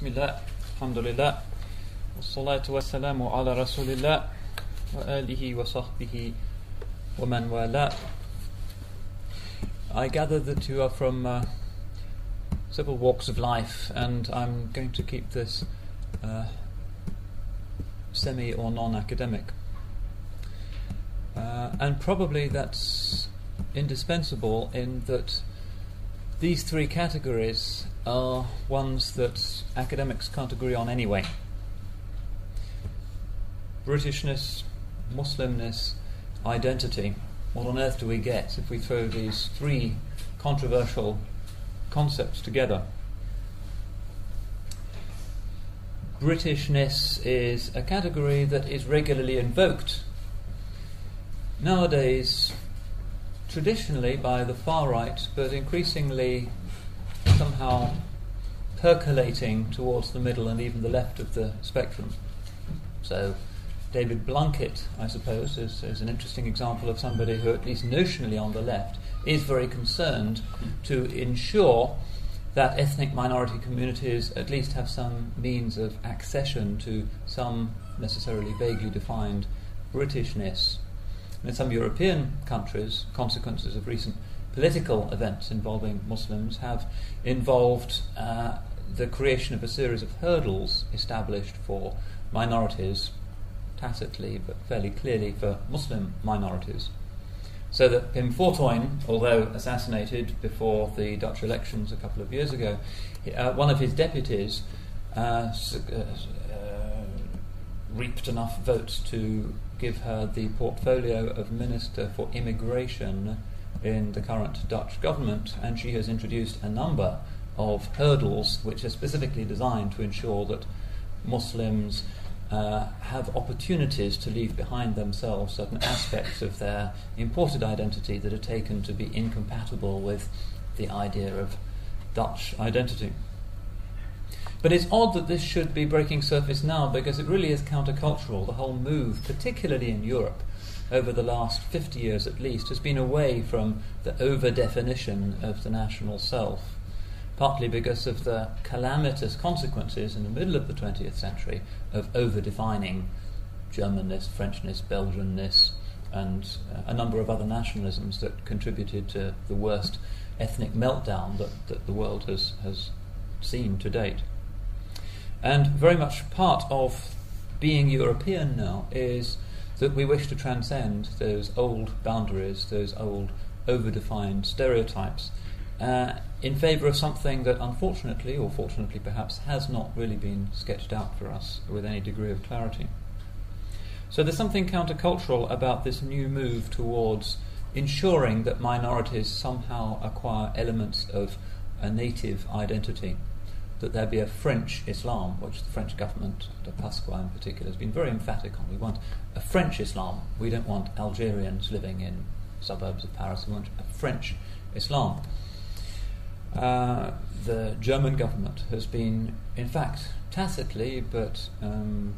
Bismillah, alhamdulillah, wassalatu wassalamu ala rasulillah, wa alihi wa sahbihi wa man wala. I gather that you are from several walks of life, and I'm going to keep this semi or non-academic. And probably that's indispensable in that these three categories are ones that academics can't agree on anyway. Britishness, Muslimness, identity. What on earth do we get if we throw these three controversial concepts together? Britishness is a category that is regularly invoked nowadays, traditionally by the far right, but increasingly somehow percolating towards the middle and even the left of the spectrum. So David Blunkett, I suppose, is an interesting example of somebody who, at least notionally on the left, is very concerned to ensure that ethnic minority communities at least have some means of accession to some necessarily vaguely defined Britishness. And in some European countries, consequences of recent political events involving Muslims have involved the creation of a series of hurdles established for minorities, tacitly but fairly clearly for Muslim minorities. So that Pim Fortuyn, although assassinated before the Dutch elections a couple of years ago, one of his deputies reaped enough votes to give her the portfolio of Minister for Immigration in the current Dutch government, and she has introduced a number of hurdles which are specifically designed to ensure that Muslims have opportunities to leave behind themselves certain aspects of their imported identity that are taken to be incompatible with the idea of Dutch identity. But it's odd that this should be breaking surface now, because it really is countercultural. The whole move, particularly in Europe, over the last 50 years at least, has been away from the over-definition of the national self, partly because of the calamitous consequences in the middle of the 20th century of over-defining Germanness, Frenchness, Belgianness, and a number of other nationalisms that contributed to the worst ethnic meltdown that the world has seen to date. And very much part of being European now is that we wish to transcend those old boundaries, those old over-defined stereotypes, in favour of something that unfortunately, or fortunately perhaps, has not really been sketched out for us with any degree of clarity. So there's something countercultural about this new move towards ensuring that minorities somehow acquire elements of a native identity, that there be a French Islam, which the French government, de Pasqua in particular, has been very emphatic on. We want a French Islam. We don't want Algerians living in suburbs of Paris. We want a French Islam. The German government has been, in fact, tacitly but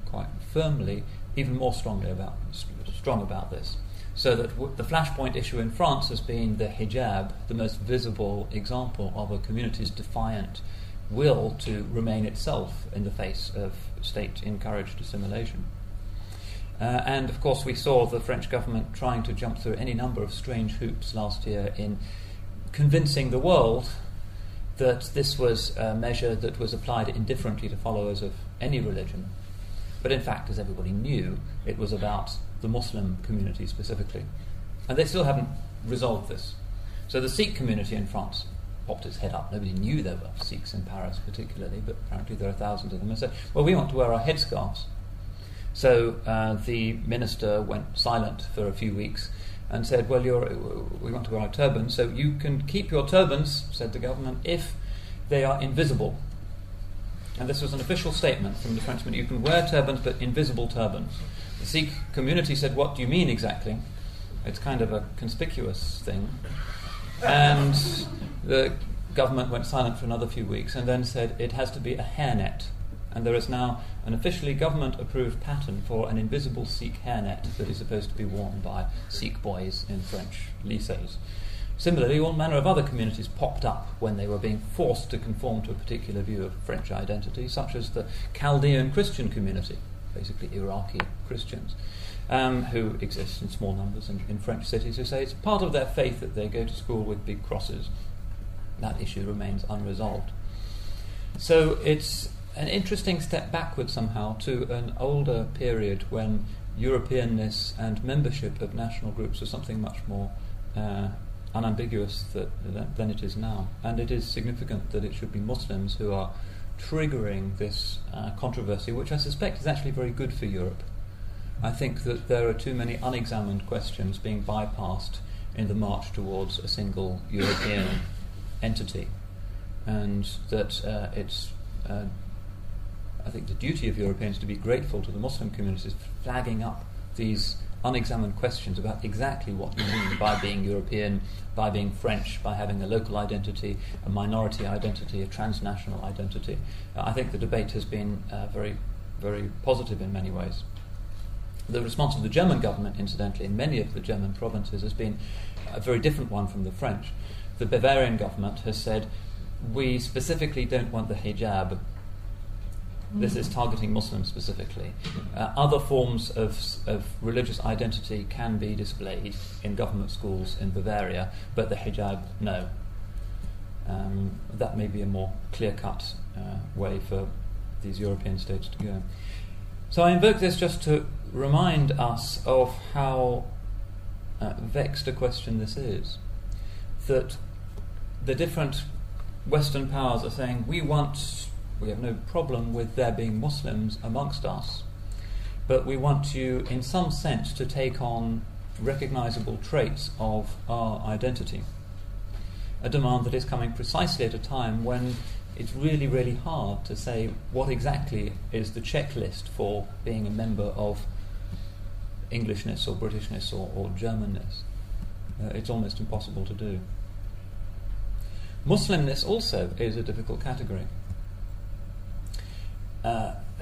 quite firmly, even more strong about this. So that the flashpoint issue in France has been the hijab, the most visible example of a community's defiant will to remain itself in the face of state-encouraged assimilation. And of course we saw the French government trying to jump through any number of strange hoops last year in convincing the world that this was a measure that was applied indifferently to followers of any religion. But in fact, as everybody knew, it was about the Muslim community specifically. And they still haven't resolved this. So the Sikh community in France popped its head up. Nobody knew there were Sikhs in Paris particularly, but apparently there are thousands of them, and said, well, we want to wear our headscarves. So the minister went silent for a few weeks and said, well, we want to wear our turbans, so you can keep your turbans, said the government, if they are invisible. And this was an official statement from the Frenchman, you can wear turbans, but invisible turbans. The Sikh community said, what do you mean exactly? It's kind of a conspicuous thing. And the government went silent for another few weeks and then said it has to be a hairnet. And there is now an officially government-approved pattern for an invisible Sikh hairnet that is supposed to be worn by Sikh boys in French lycées. Similarly, all manner of other communities popped up when they were being forced to conform to a particular view of French identity, such as the Chaldean Christian community, basically Iraqi Christians, who exist in small numbers in French cities, who say it's part of their faith that they go to school with big crosses. That issue remains unresolved. So it's an interesting step backward somehow to an older period when Europeanness and membership of national groups was something much more unambiguous than it is now. And it is significant that it should be Muslims who are triggering this controversy, which I suspect is actually very good for Europe. I think that there are too many unexamined questions being bypassed in the march towards a single European entity, and that it's I think the duty of Europeans to be grateful to the Muslim communities for flagging up these unexamined questions about exactly what you mean by being European, by being French, by having a local identity, a minority identity, a transnational identity. I think the debate has been very, very positive in many ways. The response of the German government, incidentally, in many of the German provinces has been a very different one from the French. The Bavarian government has said, we specifically don't want the hijab. This is targeting Muslims specifically. Other forms of religious identity can be displayed in government schools in Bavaria, but the hijab, no. That may be a more clear-cut way for these European states to go. So I invoke this just to remind us of how vexed a question this is. That the different Western powers are saying, we have no problem with there being Muslims amongst us, but we want you, in some sense, to take on recognizable traits of our identity. A demand that is coming precisely at a time when it's really, really hard to say what exactly is the checklist for being a member of Englishness or Britishness or Germanness. It's almost impossible to do. Muslimness also is a difficult category.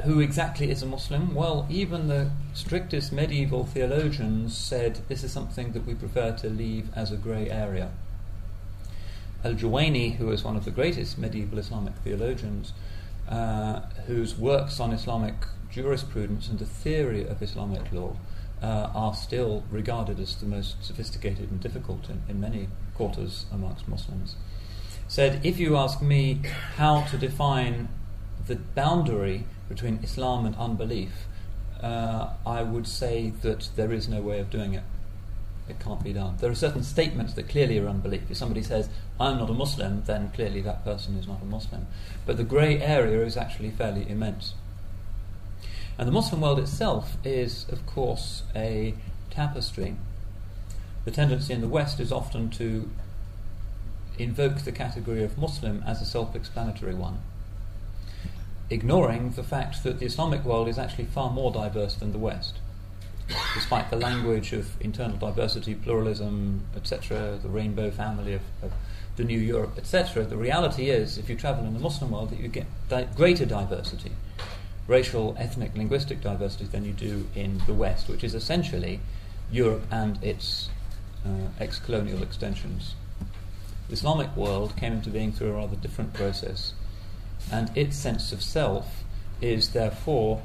Who exactly is a Muslim? Well, even the strictest medieval theologians said this is something that we prefer to leave as a grey area. Al-Juwayni, who is one of the greatest medieval Islamic theologians, whose works on Islamic jurisprudence and the theory of Islamic law are still regarded as the most sophisticated and difficult in many quarters amongst Muslims, said, if you ask me how to define the boundary between Islam and unbelief, I would say that there is no way of doing it. It can't be done. There are certain statements that clearly are unbelief. If somebody says, I'm not a Muslim, then clearly that person is not a Muslim. But the grey area is actually fairly immense. And the Muslim world itself is, of course, a tapestry. The tendency in the West is often to invoke the category of Muslim as a self-explanatory one, ignoring the fact that the Islamic world is actually far more diverse than the West. Despite the language of internal diversity, pluralism, etc., the rainbow family of the new Europe, etc., the reality is, if you travel in the Muslim world, that you get greater diversity, racial, ethnic, linguistic diversity than you do in the West, which is essentially Europe and its ex-colonial extensions. The Islamic world came into being through a rather different process, and its sense of self is therefore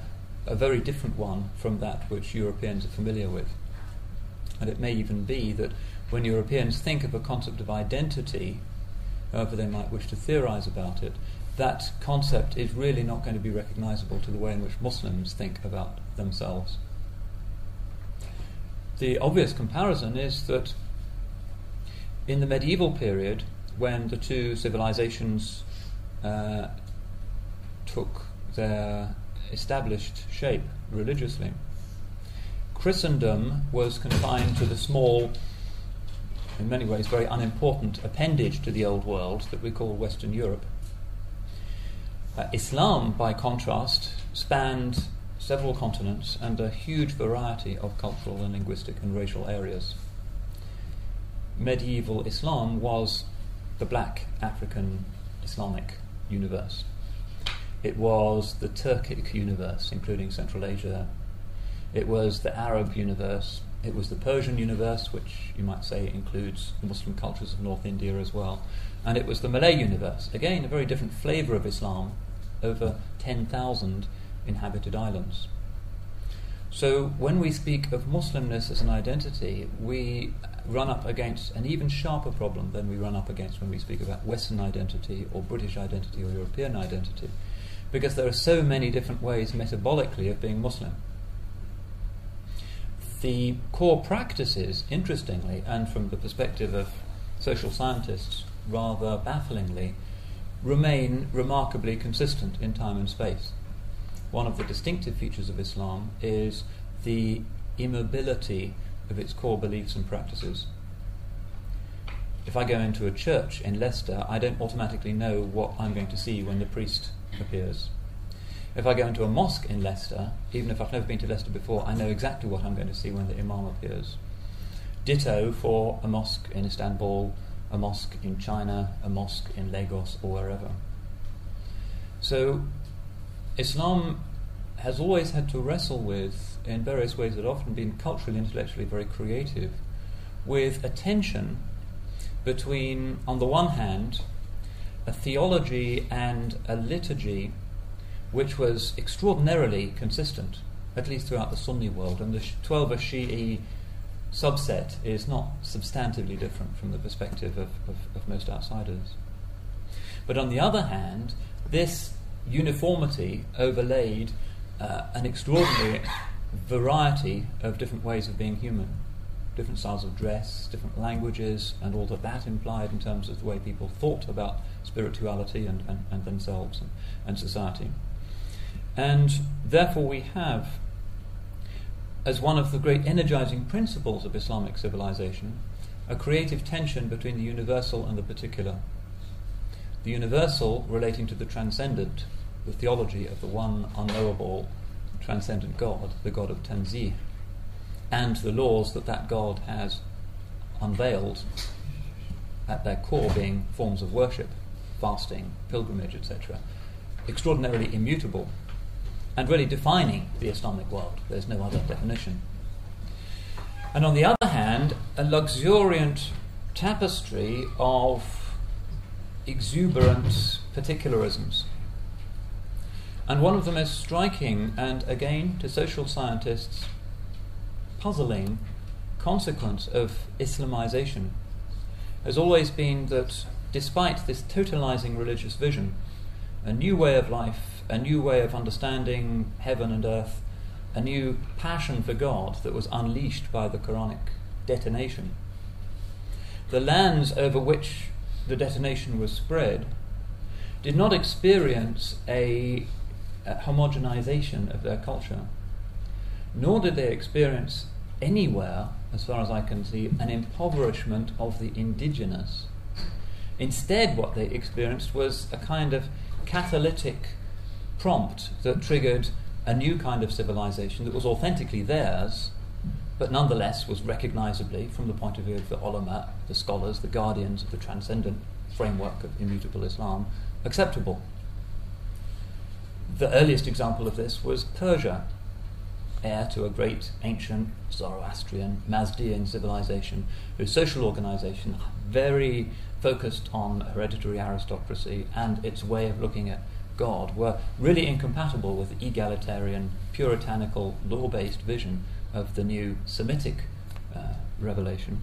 a very different one from that which Europeans are familiar with. And it may even be that when Europeans think of a concept of identity, however they might wish to theorize about it, that concept is really not going to be recognizable to the way in which Muslims think about themselves. The obvious comparison is that in the medieval period, when the two civilizations took their established shape religiously, Christendom was confined to the small, in many ways very unimportant appendage to the old world that we call Western Europe. Islam, by contrast, spanned several continents and a huge variety of cultural and linguistic and racial areas. Medieval Islam was the black African Islamic universe. It was the Turkic universe, including Central Asia. It was the Arab universe, It was the Persian universe, which you might say includes the Muslim cultures of North India as well. And it was the Malay universe, again a very different flavour of Islam, over 10,000 inhabited islands. So when we speak of Muslimness as an identity, we run up against an even sharper problem than we run up against when we speak about Western identity or British identity or European identity, because there are so many different ways metabolically of being Muslim. The core practices, interestingly, and from the perspective of social scientists, rather bafflingly, remain remarkably consistent in time and space. One of the distinctive features of Islam is the immobility of its core beliefs and practices. If I go into a church in Leicester, I don't automatically know what I'm going to see when the priest appears. If I go into a mosque in Leicester, even if I've never been to Leicester before, I know exactly what I'm going to see when the imam appears. Ditto for a mosque in Istanbul, a mosque in China, a mosque in Lagos, or wherever. So Islam has always had to wrestle with, in various ways that have often been culturally, intellectually very creative, with a tension between, on the one hand, a theology and a liturgy which was extraordinarily consistent, at least throughout the Sunni world, and the 12 Shi'i subset is not substantively different from the perspective of most outsiders. But on the other hand, this uniformity overlaid an extraordinary variety of different ways of being human, different styles of dress, different languages, and all that implied in terms of the way people thought about spirituality and themselves and society. And therefore we have, as one of the great energizing principles of Islamic civilization, a creative tension between the universal and the particular. The universal relating to the transcendent, the theology of the one unknowable, transcendent God, the God of Tanzih, and the laws that God has unveiled, at their core being forms of worship, fasting, pilgrimage, etc., extraordinarily immutable, and really defining the Islamic world. There's no other definition. And on the other hand, a luxuriant tapestry of exuberant particularisms. And one of the most striking, and again to social scientists, puzzling consequence of Islamization has always been that despite this totalizing religious vision, a new way of life, a new way of understanding heaven and earth, a new passion for God that was unleashed by the Quranic detonation, the lands over which the detonation was spread did not experience a homogenization of their culture, nor did they experience anywhere, as far as I can see, an impoverishment of the indigenous. Instead, what they experienced was a kind of catalytic prompt that triggered a new kind of civilization that was authentically theirs, but nonetheless was recognizably, from the point of view of the ulama, the scholars, the guardians of the transcendent framework of immutable Islam, acceptable. The earliest example of this was Persia, heir to a great ancient Zoroastrian, Mazdian civilization, whose social organization very focused on hereditary aristocracy and its way of looking at God were really incompatible with the egalitarian, puritanical, law-based vision of the new Semitic revelation.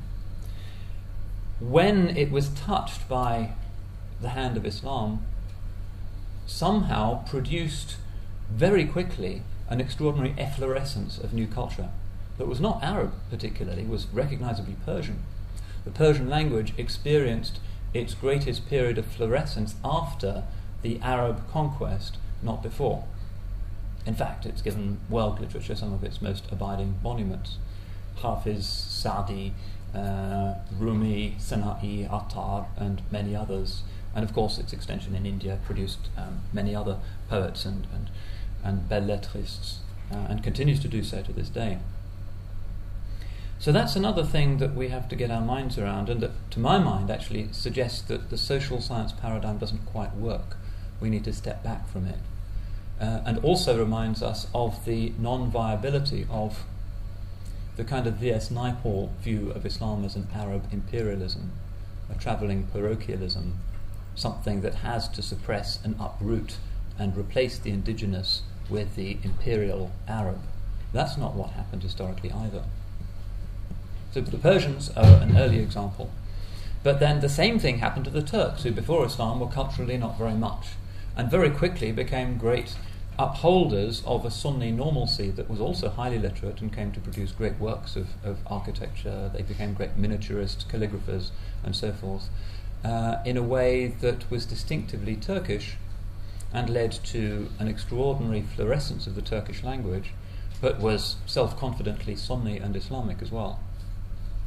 When it was touched by the hand of Islam, somehow produced very quickly an extraordinary efflorescence of new culture that was not Arab particularly, was recognizably Persian. The Persian language experienced its greatest period of florescence after the Arab conquest, not before. In fact, it's given world literature some of its most abiding monuments. Hafiz, Sa'di, Rumi, Sana'i, Attar, and many others. And of course, its extension in India produced many other poets and belles-lettristes, and continues to do so to this day. So that's another thing that we have to get our minds around, and that, to my mind, actually suggests that the social science paradigm doesn't quite work. We need to step back from it. And also reminds us of the non-viability of the kind of V.S. Naipaul view of Islam as an Arab imperialism, a travelling parochialism, something that has to suppress and uproot and replace the indigenous with the imperial Arab. That's not what happened historically either. So the Persians are an early example. But then the same thing happened to the Turks, who before Islam were culturally not very much, and very quickly became great upholders of a Sunni normalcy that was also highly literate and came to produce great works of architecture. They became great miniaturists, calligraphers, and so forth, in a way that was distinctively Turkish and led to an extraordinary florescence of the Turkish language, but was self-confidently Sunni and Islamic as well.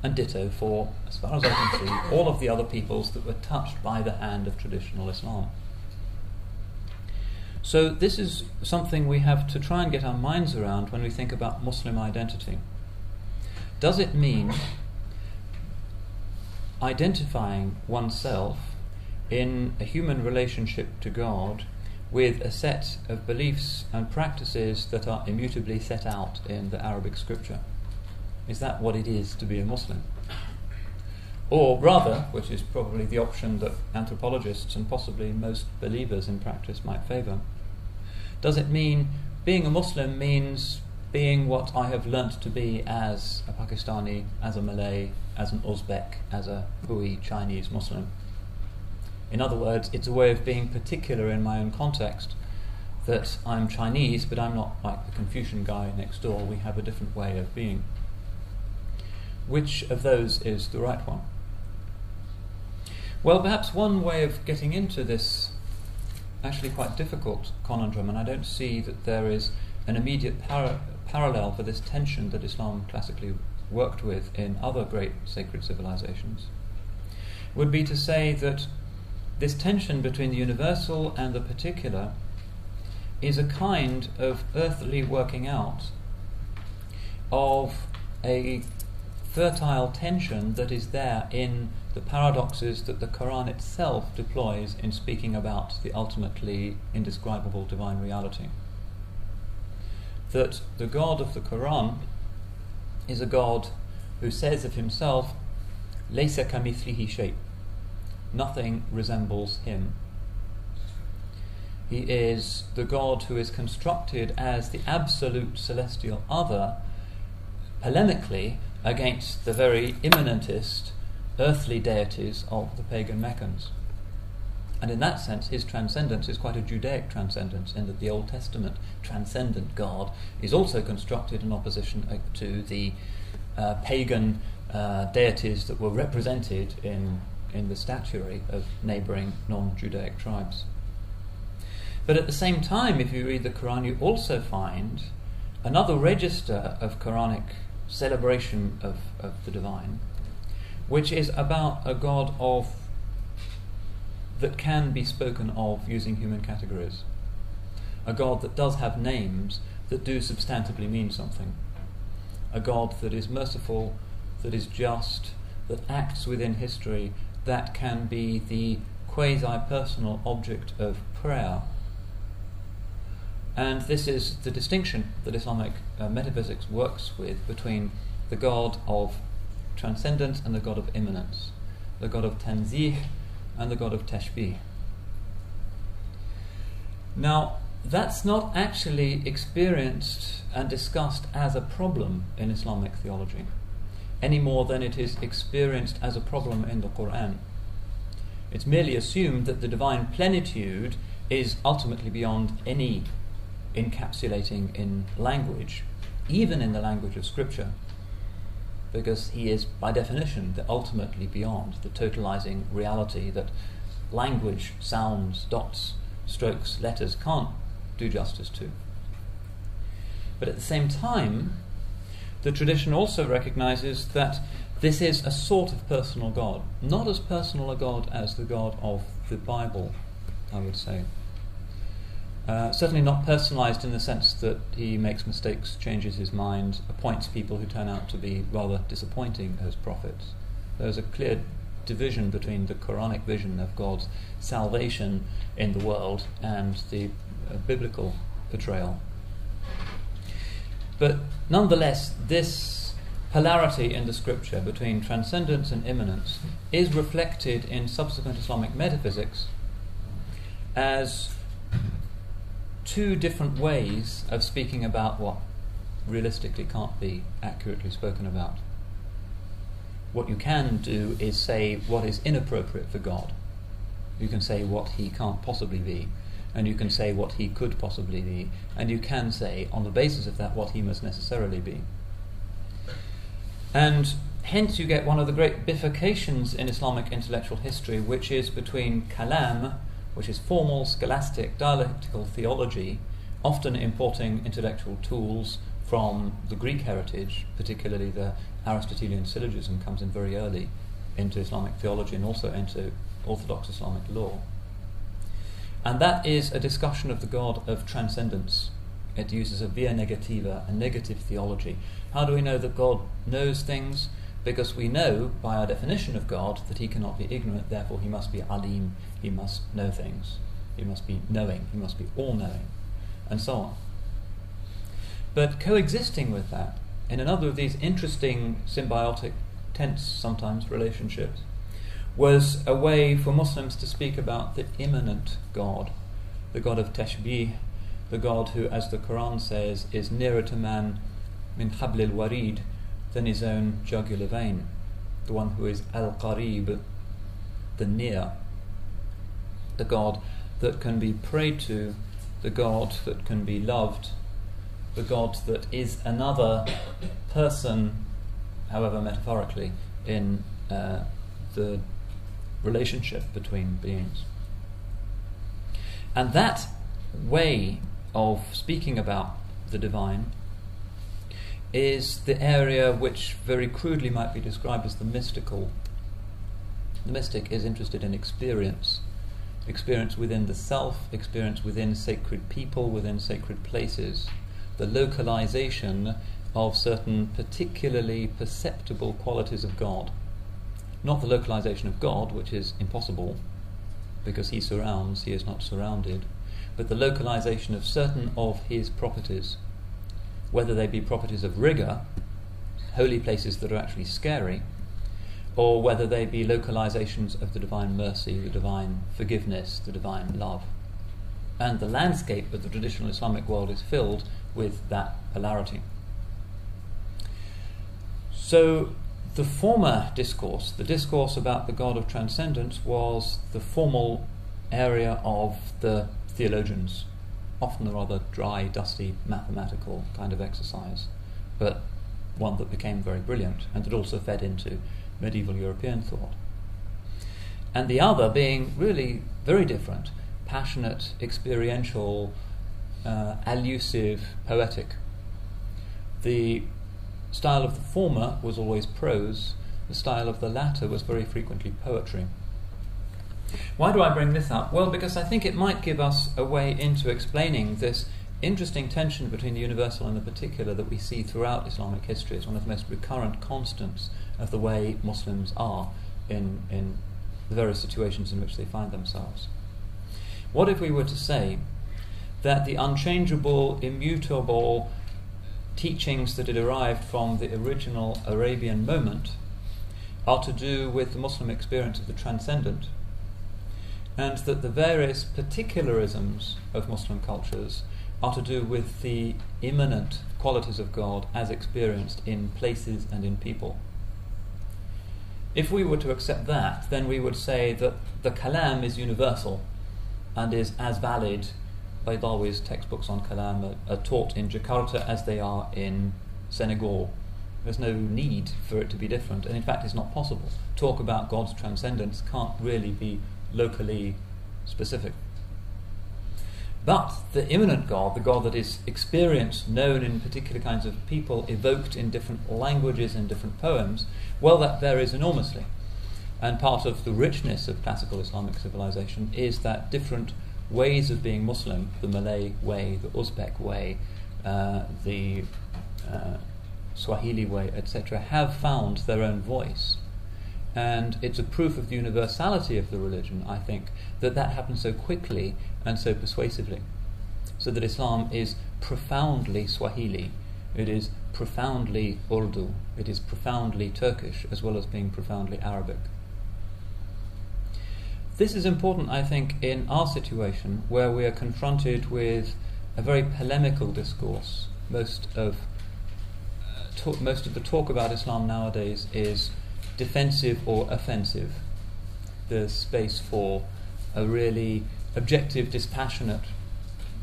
And ditto for, as far as I can see, all of the other peoples that were touched by the hand of traditional Islam. So this is something we have to try and get our minds around when we think about Muslim identity. Does it mean identifying oneself in a human relationship to God with a set of beliefs and practices that are immutably set out in the Arabic scripture? Is that what it is to be a Muslim? Or rather, which is probably the option that anthropologists and possibly most believers in practice might favour, does it mean being a Muslim means being what I have learnt to be as a Pakistani, as a Malay, as an Uzbek, as a Hui Chinese Muslim? In other words, it's a way of being particular in my own context, that I'm Chinese, but I'm not like the Confucian guy next door. We have a different way of being. Which of those is the right one? Well, perhaps one way of getting into this actually quite difficult conundrum, and I don't see that there is an immediate parallel for this tension that Islam classically worked with in other great sacred civilizations, would be to say that this tension between the universal and the particular is a kind of earthly working out of a fertile tension that is there in the paradoxes that the Quran itself deploys in speaking about the ultimately indescribable divine reality. That the God of the Quran is a God who says of himself, "Laysa kamithlihi shay," nothing resembles him. He is the God who is constructed as the absolute celestial other, polemically against the very immanentist earthly deities of the pagan Meccans. And in that sense, his transcendence is quite a Judaic transcendence, in that the Old Testament transcendent God is also constructed in opposition to the pagan deities that were represented in the statuary of neighbouring non-Judaic tribes. But at the same time, if you read the Quran, you also find another register of Quranic celebration of the divine, which is about a God that can be spoken of using human categories, a God that does have names that do substantively mean something, a God that is merciful, that is just, that acts within history, that can be the quasi-personal object of prayer. And this is the distinction that Islamic metaphysics works with between the God of transcendence and the God of immanence, the God of tanzih and the God of tashbih. Now, that's not actually experienced and discussed as a problem in Islamic theology, any more than it is experienced as a problem in the Quran. It's merely assumed that the divine plenitude is ultimately beyond any encapsulating in language, even in the language of Scripture, because he is, by definition, the ultimately beyond, the totalizing reality that language, sounds, dots, strokes, letters can't do justice to. But at the same time, the tradition also recognizes that this is a sort of personal God, not as personal a God as the God of the Bible, I would say. Certainly not personalized in the sense that he makes mistakes, changes his mind, appoints people who turn out to be rather disappointing as prophets. There's a clear division between the Quranic vision of God's salvation in the world and the biblical portrayal. But nonetheless, this polarity in the scripture between transcendence and immanence is reflected in subsequent Islamic metaphysics as two different ways of speaking about what realistically can't be accurately spoken about. What you can do is say what is inappropriate for God. You can say what he can't possibly be, and you can say what he could possibly be, and you can say, on the basis of that, what he must necessarily be. And hence you get one of the great bifurcations in Islamic intellectual history, which is between kalam, which is formal, scholastic, dialectical theology, often importing intellectual tools from the Greek heritage, particularly the Aristotelian syllogism comes in very early into Islamic theology and also into Orthodox Islamic law. And that is a discussion of the God of transcendence. It uses a via negativa, a negative theology. How do we know that God knows things? Because we know, by our definition of God, that he cannot be ignorant, therefore he must be alim, he must know things, he must be knowing, he must be all-knowing, and so on. But coexisting with that, in another of these interesting symbiotic, tense sometimes, relationships, was a way for Muslims to speak about the immanent God, the God of tashbih, the God who, as the Quran says, is nearer to man min hablil warid than his own jugular vein, the one who is al-qarib, the near, the God that can be prayed to, the God that can be loved, the God that is another person, however metaphorically, in the relationship between beings. And that way of speaking about the divine is the area which very crudely might be described as the mystical. The mystic is interested in experience within the self, experience within sacred people, within sacred places, the localization of certain particularly perceptible qualities of God. Not the localization of God, which is impossible, because he surrounds, he is not surrounded, but the localization of certain of his properties, whether they be properties of rigour, holy places that are actually scary, or whether they be localizations of the divine mercy, the divine forgiveness, the divine love. And the landscape of the traditional Islamic world is filled with that polarity. So the former discourse, the discourse about the God of transcendence, was the formal area of the theologians, often a rather dry, dusty, mathematical kind of exercise, but one that became very brilliant and that also fed into medieval European thought. And the other being really very different, passionate, experiential, allusive, poetic. The style of the former was always prose, the style of the latter was very frequently poetry. Why do I bring this up? Well, because I think it might give us a way into explaining this interesting tension between the universal and the particular that we see throughout Islamic history. It's one of the most recurrent constants of the way Muslims are in the various situations in which they find themselves. What if we were to say that the unchangeable, immutable teachings that are derived from the original Arabian moment are to do with the Muslim experience of the transcendent, and that the various particularisms of Muslim cultures are to do with the immanent qualities of God as experienced in places and in people? If we were to accept that, then we would say that the kalam is universal and is as valid. Baydawi's textbooks on kalam are taught in Jakarta as they are in Senegal. There's no need for it to be different, and in fact it's not possible. Talk about God's transcendence can't really be locally specific. But the immanent God, the God that is experienced, known in particular kinds of people, evoked in different languages and different poems, well, that varies enormously. And part of the richness of classical Islamic civilization is that different ways of being Muslim, the Malay way, the Uzbek way, the Swahili way, etc., have found their own voice. And it's a proof of the universality of the religion, I think, that happens so quickly and so persuasively. So that Islam is profoundly Swahili It is profoundly Urdu. It is profoundly Turkish, as well as being profoundly Arabic. This is important, I think, in our situation, where we are confronted with a very polemical discourse. Most of the talk about Islam nowadays is defensive or offensive. There's space for a really objective, dispassionate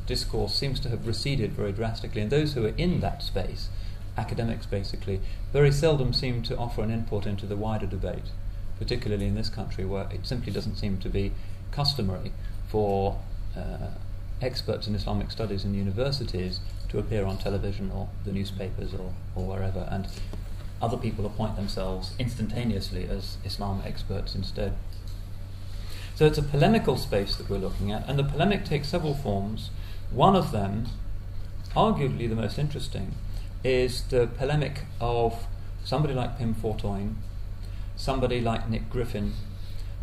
discourse seems to have receded very drastically, and those who are in that space, academics basically, very seldom seem to offer an input into the wider debate, particularly in this country where it simply doesn't seem to be customary for experts in Islamic studies in universities to appear on television or the newspapers or wherever, and other people appoint themselves instantaneously as Islam experts instead. So it's a polemical space that we're looking at, and the polemic takes several forms. One of them, arguably the most interesting, is the polemic of somebody like Pim Fortuyn, somebody like Nick Griffin,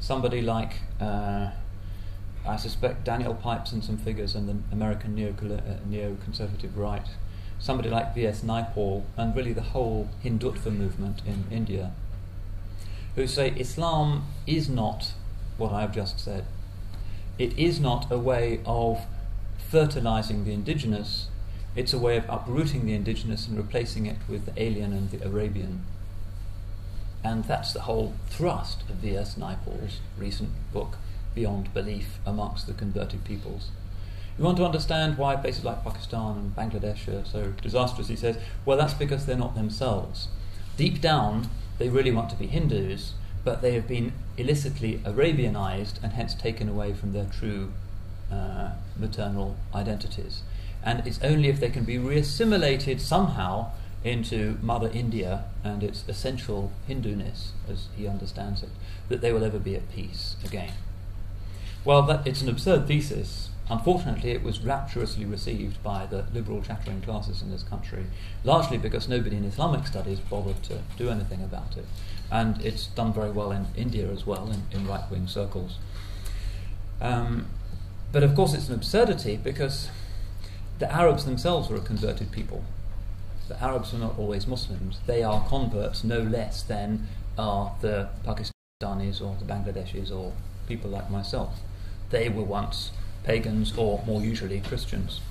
somebody like, I suspect, Daniel Pipes and some figures in the American neoconservative right, somebody like V.S. Naipaul, and really the whole Hindutva movement in India, who say Islam is not what I have just said. It is not a way of fertilizing the indigenous, it's a way of uprooting the indigenous and replacing it with the alien and the Arabian. And that's the whole thrust of V.S. Naipaul's recent book, Beyond Belief Amongst the Converted Peoples. You want to understand why places like Pakistan and Bangladesh are so disastrous, he says, well, that's because they're not themselves. Deep down, they really want to be Hindus, but they have been illicitly Arabianized and hence taken away from their true maternal identities. And it's only if they can be reassimilated somehow into Mother India and its essential Hinduness, as he understands it, that they will ever be at peace again. Well, it's an absurd thesis. Unfortunately, it was rapturously received by the liberal chattering classes in this country, largely because nobody in Islamic studies bothered to do anything about it. And it's done very well in India as well, in right-wing circles. But of course it's an absurdity because the Arabs themselves are a converted people. The Arabs are not always Muslims. They are converts no less than are the Pakistanis or the Bangladeshis or people like myself. They were once pagans or more usually Christians.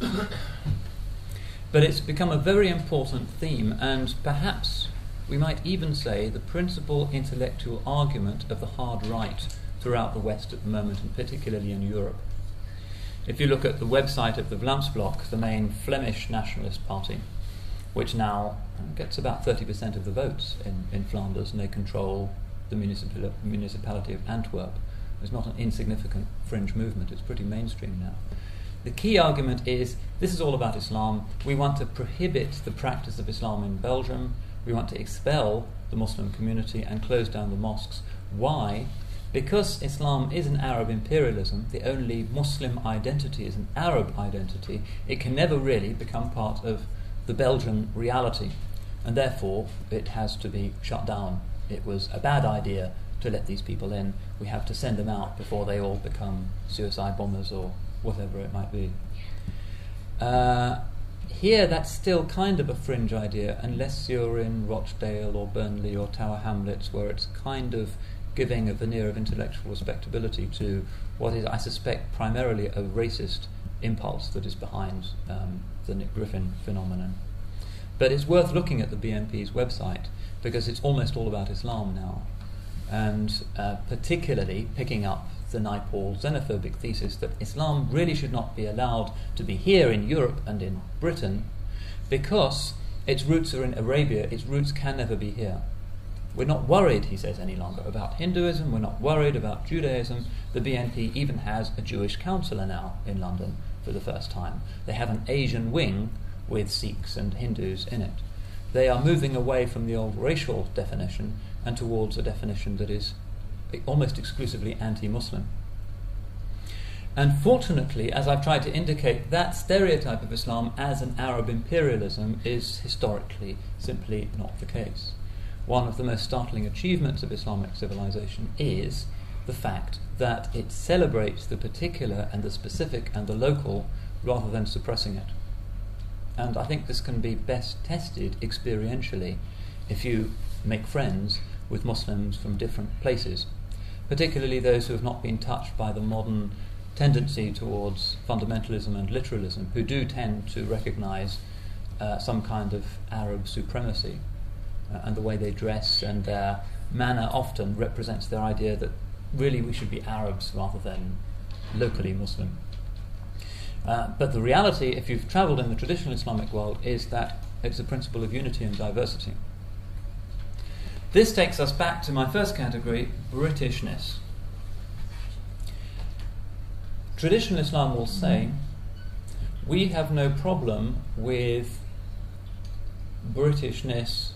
But it's become a very important theme, and perhaps we might even say the principal intellectual argument of the hard right throughout the West at the moment, and particularly in Europe. If you look at the website of the Vlaamsblok, the main Flemish nationalist party, which now gets about 30% of the votes in Flanders, and they control the municipality of Antwerp. It's not an insignificant fringe movement, it's pretty mainstream now. The key argument is, this is all about Islam. We want to prohibit the practice of Islam in Belgium. We want to expel the Muslim community and close down the mosques. Why? Because Islam is an Arab imperialism, the only Muslim identity is an Arab identity, it can never really become part of the Belgian reality, and therefore it has to be shut down. It was a bad idea to let these people in. We have to send them out before they all become suicide bombers or whatever it might be. Here that's still kind of a fringe idea, unless you're in Rochdale or Burnley or Tower Hamlets, where it's kind of giving a veneer of intellectual respectability to what is, I suspect, primarily a racist impulse that is behind the Nick Griffin phenomenon. But it's worth looking at the BNP's website, because it's almost all about Islam now, and particularly picking up the Naipaul xenophobic thesis that Islam really should not be allowed to be here in Europe and in Britain because its roots are in Arabia, its roots can never be here. We're not worried, he says, any longer about Hinduism, we're not worried about Judaism. The BNP even has a Jewish councillor now in London for the first time. They have an Asian wing with Sikhs and Hindus in it. They are moving away from the old racial definition and towards a definition that is almost exclusively anti-Muslim. And fortunately, as I've tried to indicate, that stereotype of Islam as an Arab imperialism is historically simply not the case. One of the most startling achievements of Islamic civilization is the fact that it celebrates the particular and the specific and the local rather than suppressing it. and I think this can be best tested experientially if you make friends with Muslims from different places, particularly those who have not been touched by the modern tendency towards fundamentalism and literalism, who do tend to recognize some kind of Arab supremacy, and the way they dress and their manner often represents their idea that really we should be Arabs rather than locally Muslim. But the reality, if you've travelled in the traditional Islamic world, is that it's a principle of unity and diversity. This takes us back to my first category, Britishness. Traditional Islam will say, we have no problem with Britishness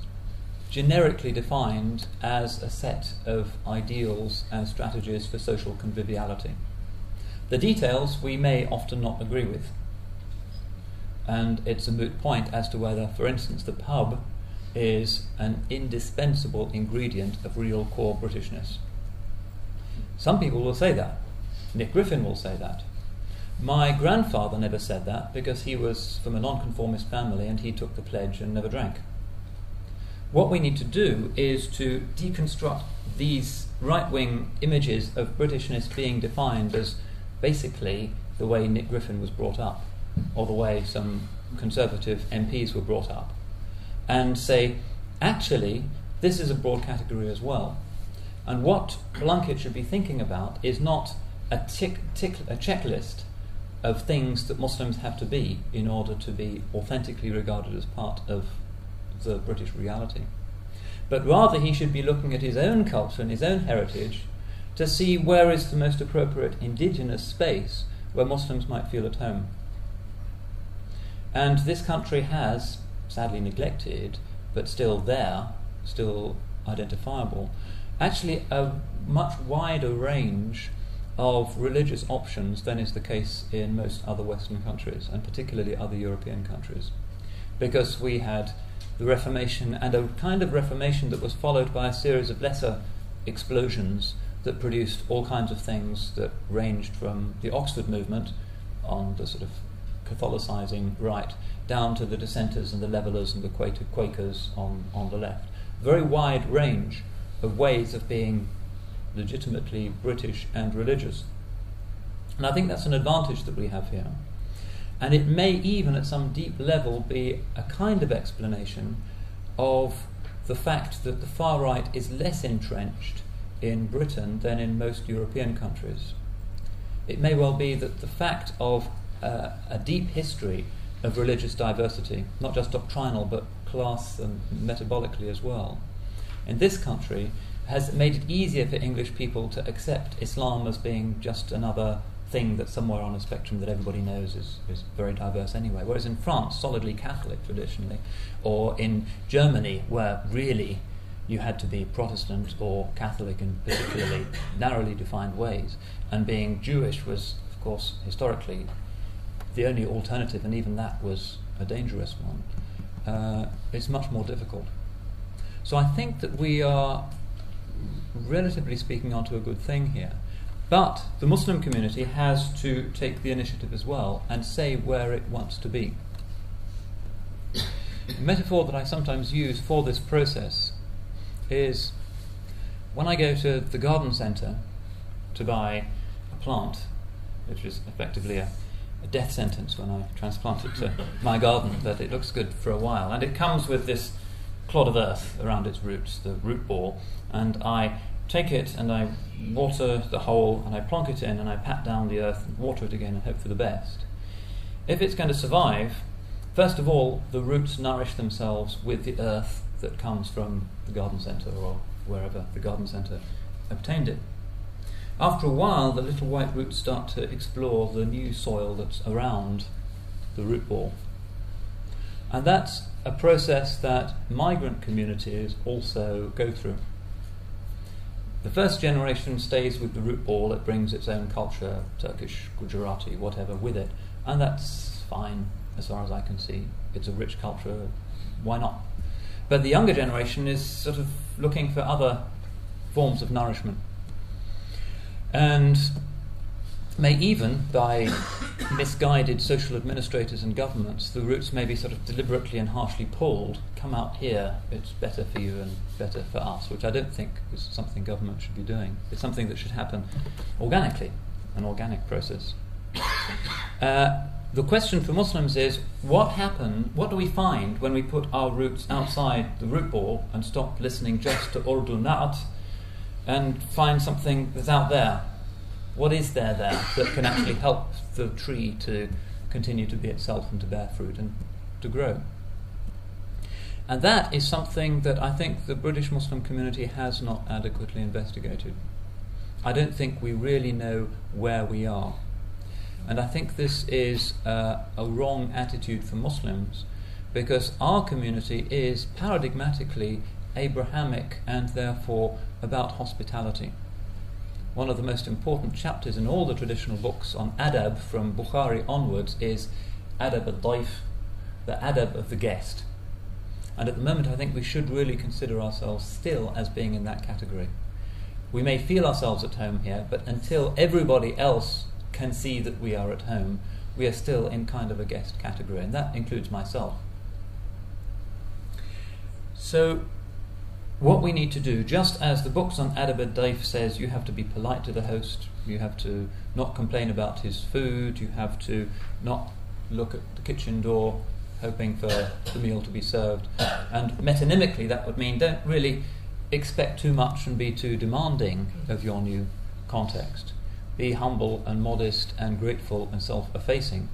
generically defined as a set of ideals and strategies for social conviviality. The details we may often not agree with, and it's a moot point as to whether, for instance, the pub is an indispensable ingredient of real core Britishness. Some people will say that. Nick Griffin will say that. My grandfather never said that because he was from a nonconformist family and he took the pledge and never drank. What we need to do is to deconstruct these right-wing images of Britishness being defined as basically the way Nick Griffin was brought up, or the way some Conservative MPs were brought up, and say, actually, this is a broad category as well. And what Plunkett should be thinking about is not a checklist of things that Muslims have to be in order to be authentically regarded as part of the British reality. But rather he should be looking at his own culture and his own heritage to see where is the most appropriate indigenous space where Muslims might feel at home. And this country has, sadly neglected, but still there, still identifiable, actually a much wider range of religious options than is the case in most other Western countries, and particularly other European countries. Because we had the Reformation, and a kind of Reformation that was followed by a series of lesser explosions that produced all kinds of things that ranged from the Oxford movement on the sort of Catholicizing right down to the dissenters and the levellers and the Quakers on the left. Very wide range of ways of being legitimately British and religious. And I think that's an advantage that we have here. And it may even at some deep level be a kind of explanation of the fact that the far right is less entrenched in Britain than in most European countries. It may well be that the fact of a deep history of religious diversity, not just doctrinal but class and metabolically as well, in this country has made it easier for English people to accept Islam as being just another thing that's somewhere on a spectrum that everybody knows is very diverse anyway. Whereas in France, solidly Catholic traditionally, or in Germany, where really you had to be Protestant or Catholic in particularly narrowly defined ways, and being Jewish was, of course, historically the only alternative, and even that was a dangerous one. It's much more difficult. So I think that we are, relatively speaking, onto a good thing here. But the Muslim community has to take the initiative as well and say where it wants to be. A metaphor that I sometimes use for this process is when I go to the garden centre to buy a plant, which is effectively a death sentence when I transplant it to my garden, but it looks good for a while, and it comes with this clod of earth around its roots, the root ball, and I take it and I water the hole and I plonk it in and I pat down the earth and water it again and hope for the best. If it's going to survive, first of all, the roots nourish themselves with the earth that comes from the garden centre or wherever the garden centre obtained it. After a while, the little white roots start to explore the new soil that's around the root ball. And that's a process that migrant communities also go through. The first generation stays with the root ball, it brings its own culture, Turkish, Gujarati, whatever, with it, and that's fine as far as I can see. It's a rich culture, why not? But the younger generation is sort of looking for other forms of nourishment. And may even, by misguided social administrators and governments, the roots may be sort of deliberately and harshly pulled, come out here, it's better for you and better for us, which I don't think is something government should be doing. It's something that should happen organically, an organic process. The question for Muslims is, what do we find when we put our roots outside the root ball and stop listening just to Urdu Na'at and find something that's out there? What is there that can actually help the tree to continue to be itself and to bear fruit and to grow? And that is something that I think the British Muslim community has not adequately investigated. I don't think we really know where we are. And I think this is a wrong attitude for Muslims, because our community is paradigmatically Abrahamic and therefore about hospitality. One of the most important chapters in all the traditional books on adab from Bukhari onwards is adab al-daif, the adab of the guest. And at the moment I think we should really consider ourselves still as being in that category. We may feel ourselves at home here, but until everybody else can see that we are at home, we are still in kind of a guest category, and that includes myself. So what we need to do, just as the books on Adab al-Daif says you have to be polite to the host, you have to not complain about his food, you have to not look at the kitchen door hoping for the meal to be served, and metonymically that would mean don't really expect too much and be too demanding of your new context. Be humble and modest and grateful and self-effacing.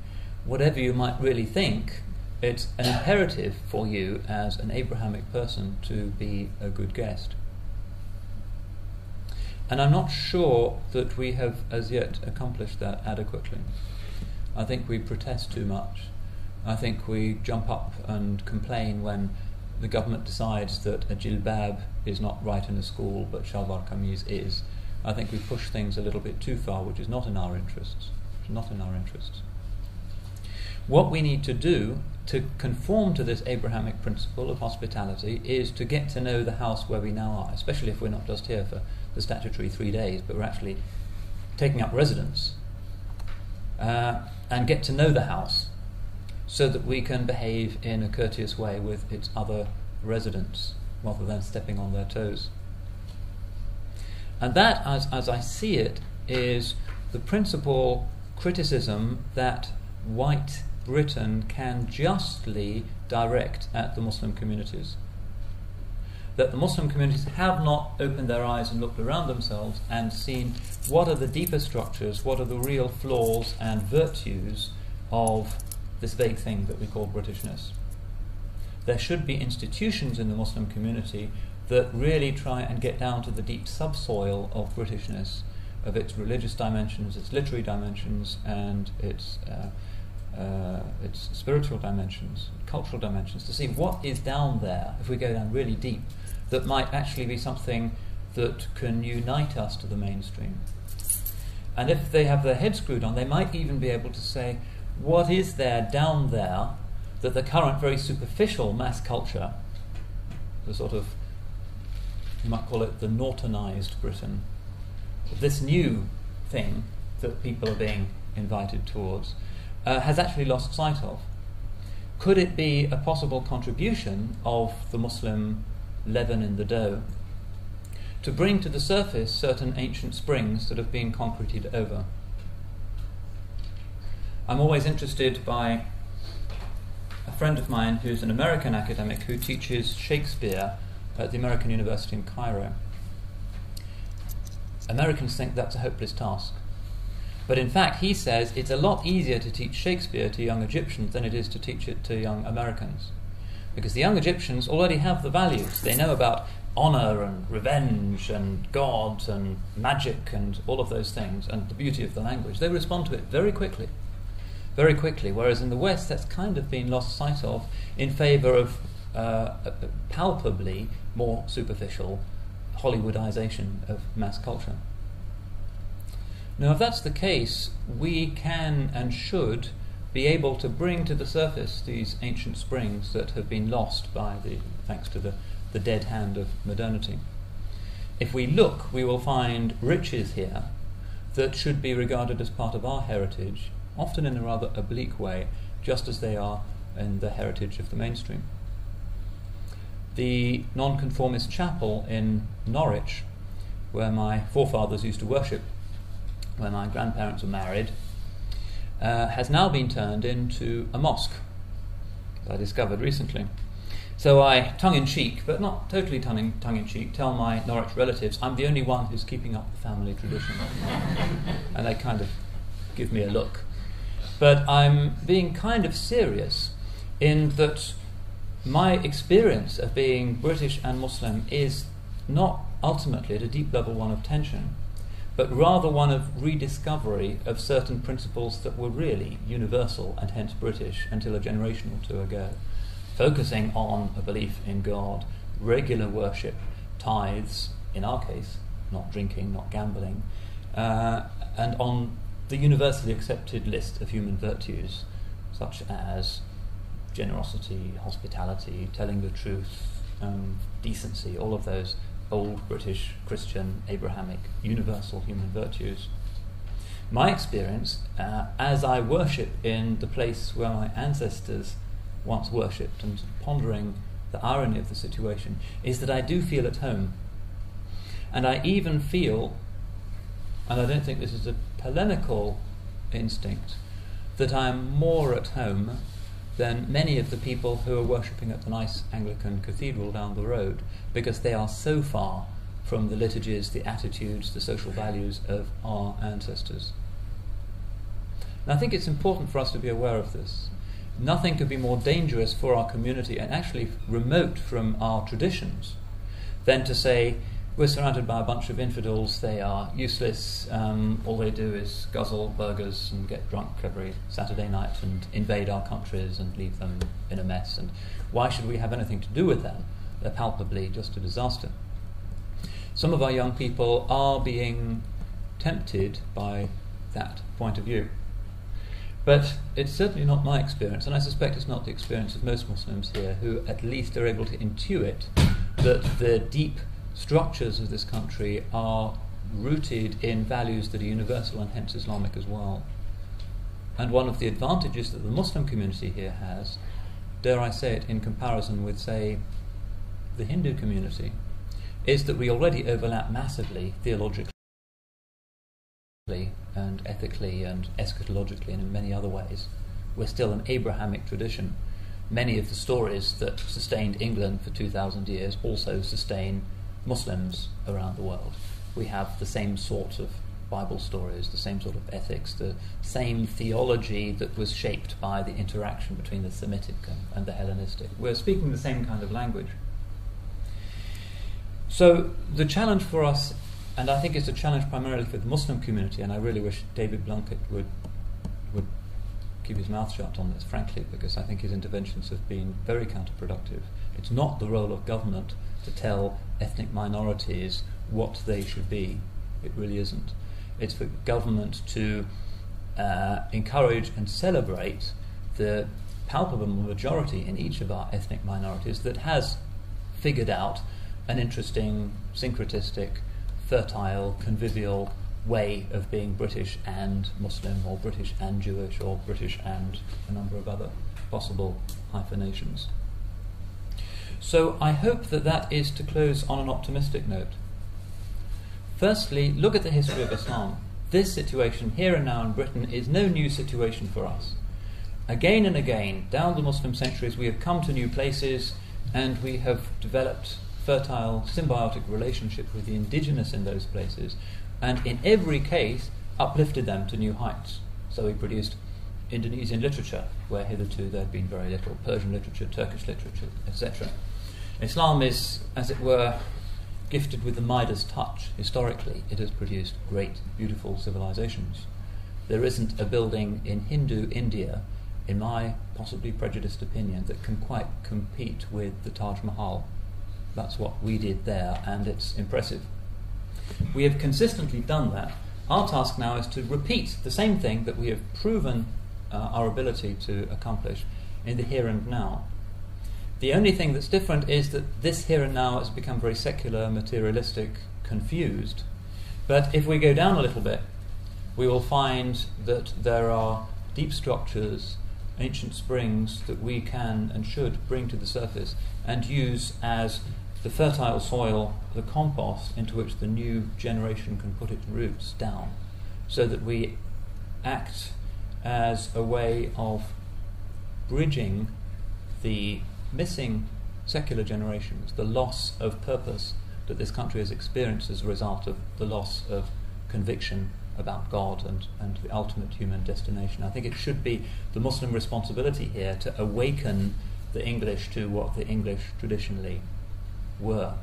Whatever you might really think, it's an imperative for you as an Abrahamic person to be a good guest. And I'm not sure that we have as yet accomplished that adequately. I think we protest too much. I think we jump up and complain when the government decides that a jilbab is not right in a school but shalwar kameez is. I think we push things a little bit too far, which is not in our interests. What we need to do to conform to this Abrahamic principle of hospitality is to get to know the house where we now are, especially if we're not just here for the statutory 3 days, but we're actually taking up residence, and get to know the house so that we can behave in a courteous way with its other residents rather than stepping on their toes. And that, as I see it, is the principal criticism that white Britain can justly direct at the Muslim communities. That the Muslim communities have not opened their eyes and looked around themselves and seen what are the deeper structures, what are the real flaws and virtues of this vague thing that we call Britishness. There should be institutions in the Muslim community that really try and get down to the deep subsoil of Britishness, of its religious dimensions, its literary dimensions, and its spiritual dimensions, cultural dimensions, to see what is down there, if we go down really deep, that might actually be something that can unite us to the mainstream. And if they have their head screwed on, they might even be able to say, what is there down there that the current very superficial mass culture, the sort of, you might call it the Nortonized Britain, this new thing that people are being invited towards, has actually lost sight of. Could it be a possible contribution of the Muslim leaven in the dough to bring to the surface certain ancient springs that have been concreted over? I'm always interested by a friend of mine who's an American academic who teaches Shakespeare at the American University in Cairo. Americans think that's a hopeless task. But in fact, he says it's a lot easier to teach Shakespeare to young Egyptians than it is to teach it to young Americans. Because the young Egyptians already have the values. They know about honour and revenge and God and magic and all of those things, and the beauty of the language. They respond to it very quickly, whereas in the West that's kind of been lost sight of in favour of palpably more superficial Hollywoodization of mass culture. Now, if that's the case, we can and should be able to bring to the surface these ancient springs that have been lost thanks to the dead hand of modernity. If we look, we will find riches here that should be regarded as part of our heritage, often in a rather oblique way, just as they are in the heritage of the mainstream. The nonconformist chapel in Norwich, where my forefathers used to worship when my grandparents were married, has now been turned into a mosque, as I discovered recently. So I, tongue-in-cheek, but not totally tongue-in-cheek, tell my Norwich relatives I'm the only one who's keeping up the family tradition. And they kind of give me a look. But I'm being kind of serious in that my experience of being British and Muslim is not ultimately at a deep level one of tension, but rather one of rediscovery of certain principles that were really universal and hence British until a generation or two ago, focusing on a belief in God, regular worship, tithes, in our case, not drinking, not gambling, and on the universally accepted list of human virtues, such as generosity, hospitality, telling the truth, decency, all of those old British, Christian, Abrahamic, universal human virtues. My experience, as I worship in the place where my ancestors once worshipped, and pondering the irony of the situation, is that I do feel at home. And I even feel, and I don't think this is a polemical instinct, that I'm more at home than many of the people who are worshipping at the nice Anglican cathedral down the road, because they are so far from the liturgies, the attitudes, the social values of our ancestors. And I think it's important for us to be aware of this. Nothing could be more dangerous for our community and actually remote from our traditions than to say, we're surrounded by a bunch of infidels, they are useless, all they do is guzzle burgers and get drunk every Saturday night and invade our countries and leave them in a mess, and why should we have anything to do with them? They're palpably just a disaster. Some of our young people are being tempted by that point of view. But it's certainly not my experience, and I suspect it's not the experience of most Muslims here, who at least are able to intuit that the deep structures of this country are rooted in values that are universal and hence Islamic as well. And one of the advantages that the Muslim community here has, dare I say it, in comparison with, say, the Hindu community, is that we already overlap massively theologically and ethically and eschatologically and in many other ways. We're still an Abrahamic tradition. Many of the stories that sustained England for 2,000 years also sustain Muslims around the world. We have the same sort of Bible stories, the same sort of ethics, the same theology that was shaped by the interaction between the Semitic and the Hellenistic. We're speaking the same kind of language. So the challenge for us, and I think it's a challenge primarily for the Muslim community, and I really wish David Blunkett would keep his mouth shut on this, frankly, because I think his interventions have been very counterproductive. It's not the role of government to tell ethnic minorities what they should be. It really isn't. It's for government to encourage and celebrate the palpable majority in each of our ethnic minorities that has figured out an interesting, syncretistic, fertile, convivial way of being British and Muslim, or British and Jewish, or British and a number of other possible hyphenations. So I hope that that is to close on an optimistic note. Firstly, look at the history of Islam. This situation here and now in Britain is no new situation for us. Again and again, down the Muslim centuries, we have come to new places and we have developed fertile, symbiotic relationships with the indigenous in those places, and in every case uplifted them to new heights. So we produced Indonesian literature, where hitherto there had been very little, Persian literature, Turkish literature, etc. Islam is, as it were, gifted with the Midas touch. Historically, it has produced great, beautiful civilizations. There isn't a building in Hindu India, in my possibly prejudiced opinion, that can quite compete with the Taj Mahal. That's what we did there, and it's impressive. We have consistently done that. Our task now is to repeat the same thing that we have proven our ability to accomplish in the here and now. The only thing that's different is that this here and now has become very secular, materialistic, confused. But if we go down a little bit we will find that there are deep structures, ancient springs that we can and should bring to the surface and use as the fertile soil, the compost into which the new generation can put its roots down, so that we act as a way of bridging the missing secular generations, the loss of purpose that this country has experienced as a result of the loss of conviction about God and the ultimate human destination. I think it should be the Muslim responsibility here to awaken the English to what the English traditionally were,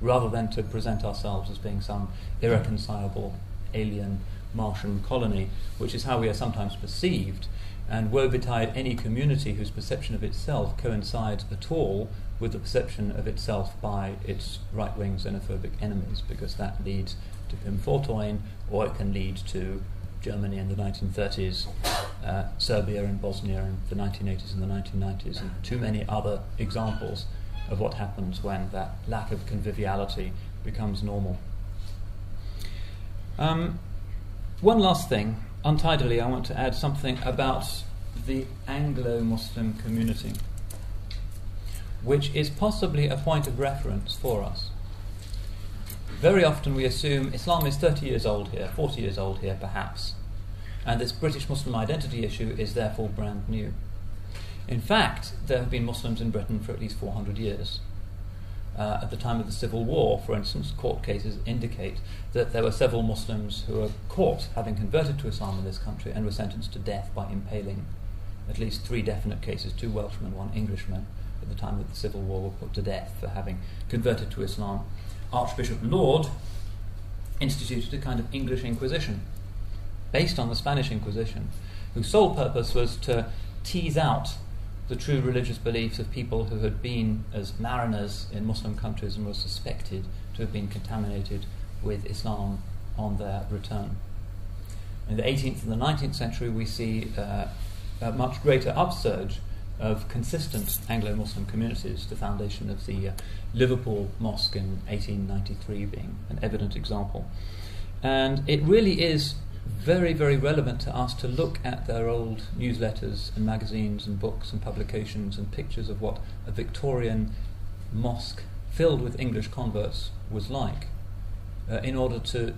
rather than to present ourselves as being some irreconcilable alien Martian colony, which is how we are sometimes perceived, and woe betide any community whose perception of itself coincides at all with the perception of itself by its right-wing xenophobic enemies, because that leads to Pim Fortuyn, or it can lead to Germany in the 1930s, Serbia and Bosnia in the 1980s and the 1990s, and too many other examples of what happens when that lack of conviviality becomes normal. One last thing, untidily, I want to add something about the Anglo-Muslim community, which is possibly a point of reference for us. Very often we assume Islam is 30 years old here, 40 years old here perhaps, and this British Muslim identity issue is therefore brand new. In fact, there have been Muslims in Britain for at least 400 years. At the time of the Civil War, for instance, court cases indicate that there were several Muslims who were caught having converted to Islam in this country and were sentenced to death by impaling. At least 3 definite cases, 2 Welshmen, 1 Englishman, at the time of the Civil War were put to death for having converted to Islam. Archbishop Laud instituted a kind of English Inquisition based on the Spanish Inquisition, whose sole purpose was to tease out the true religious beliefs of people who had been as mariners in Muslim countries and were suspected to have been contaminated with Islam on their return. In the 18th and the 19th century we see a much greater upsurge of consistent Anglo-Muslim communities, the foundation of the Liverpool Mosque in 1893 being an evident example. And it really is very, very relevant to us to look at their old newsletters and magazines and books and publications and pictures of what a Victorian mosque filled with English converts was like, in order to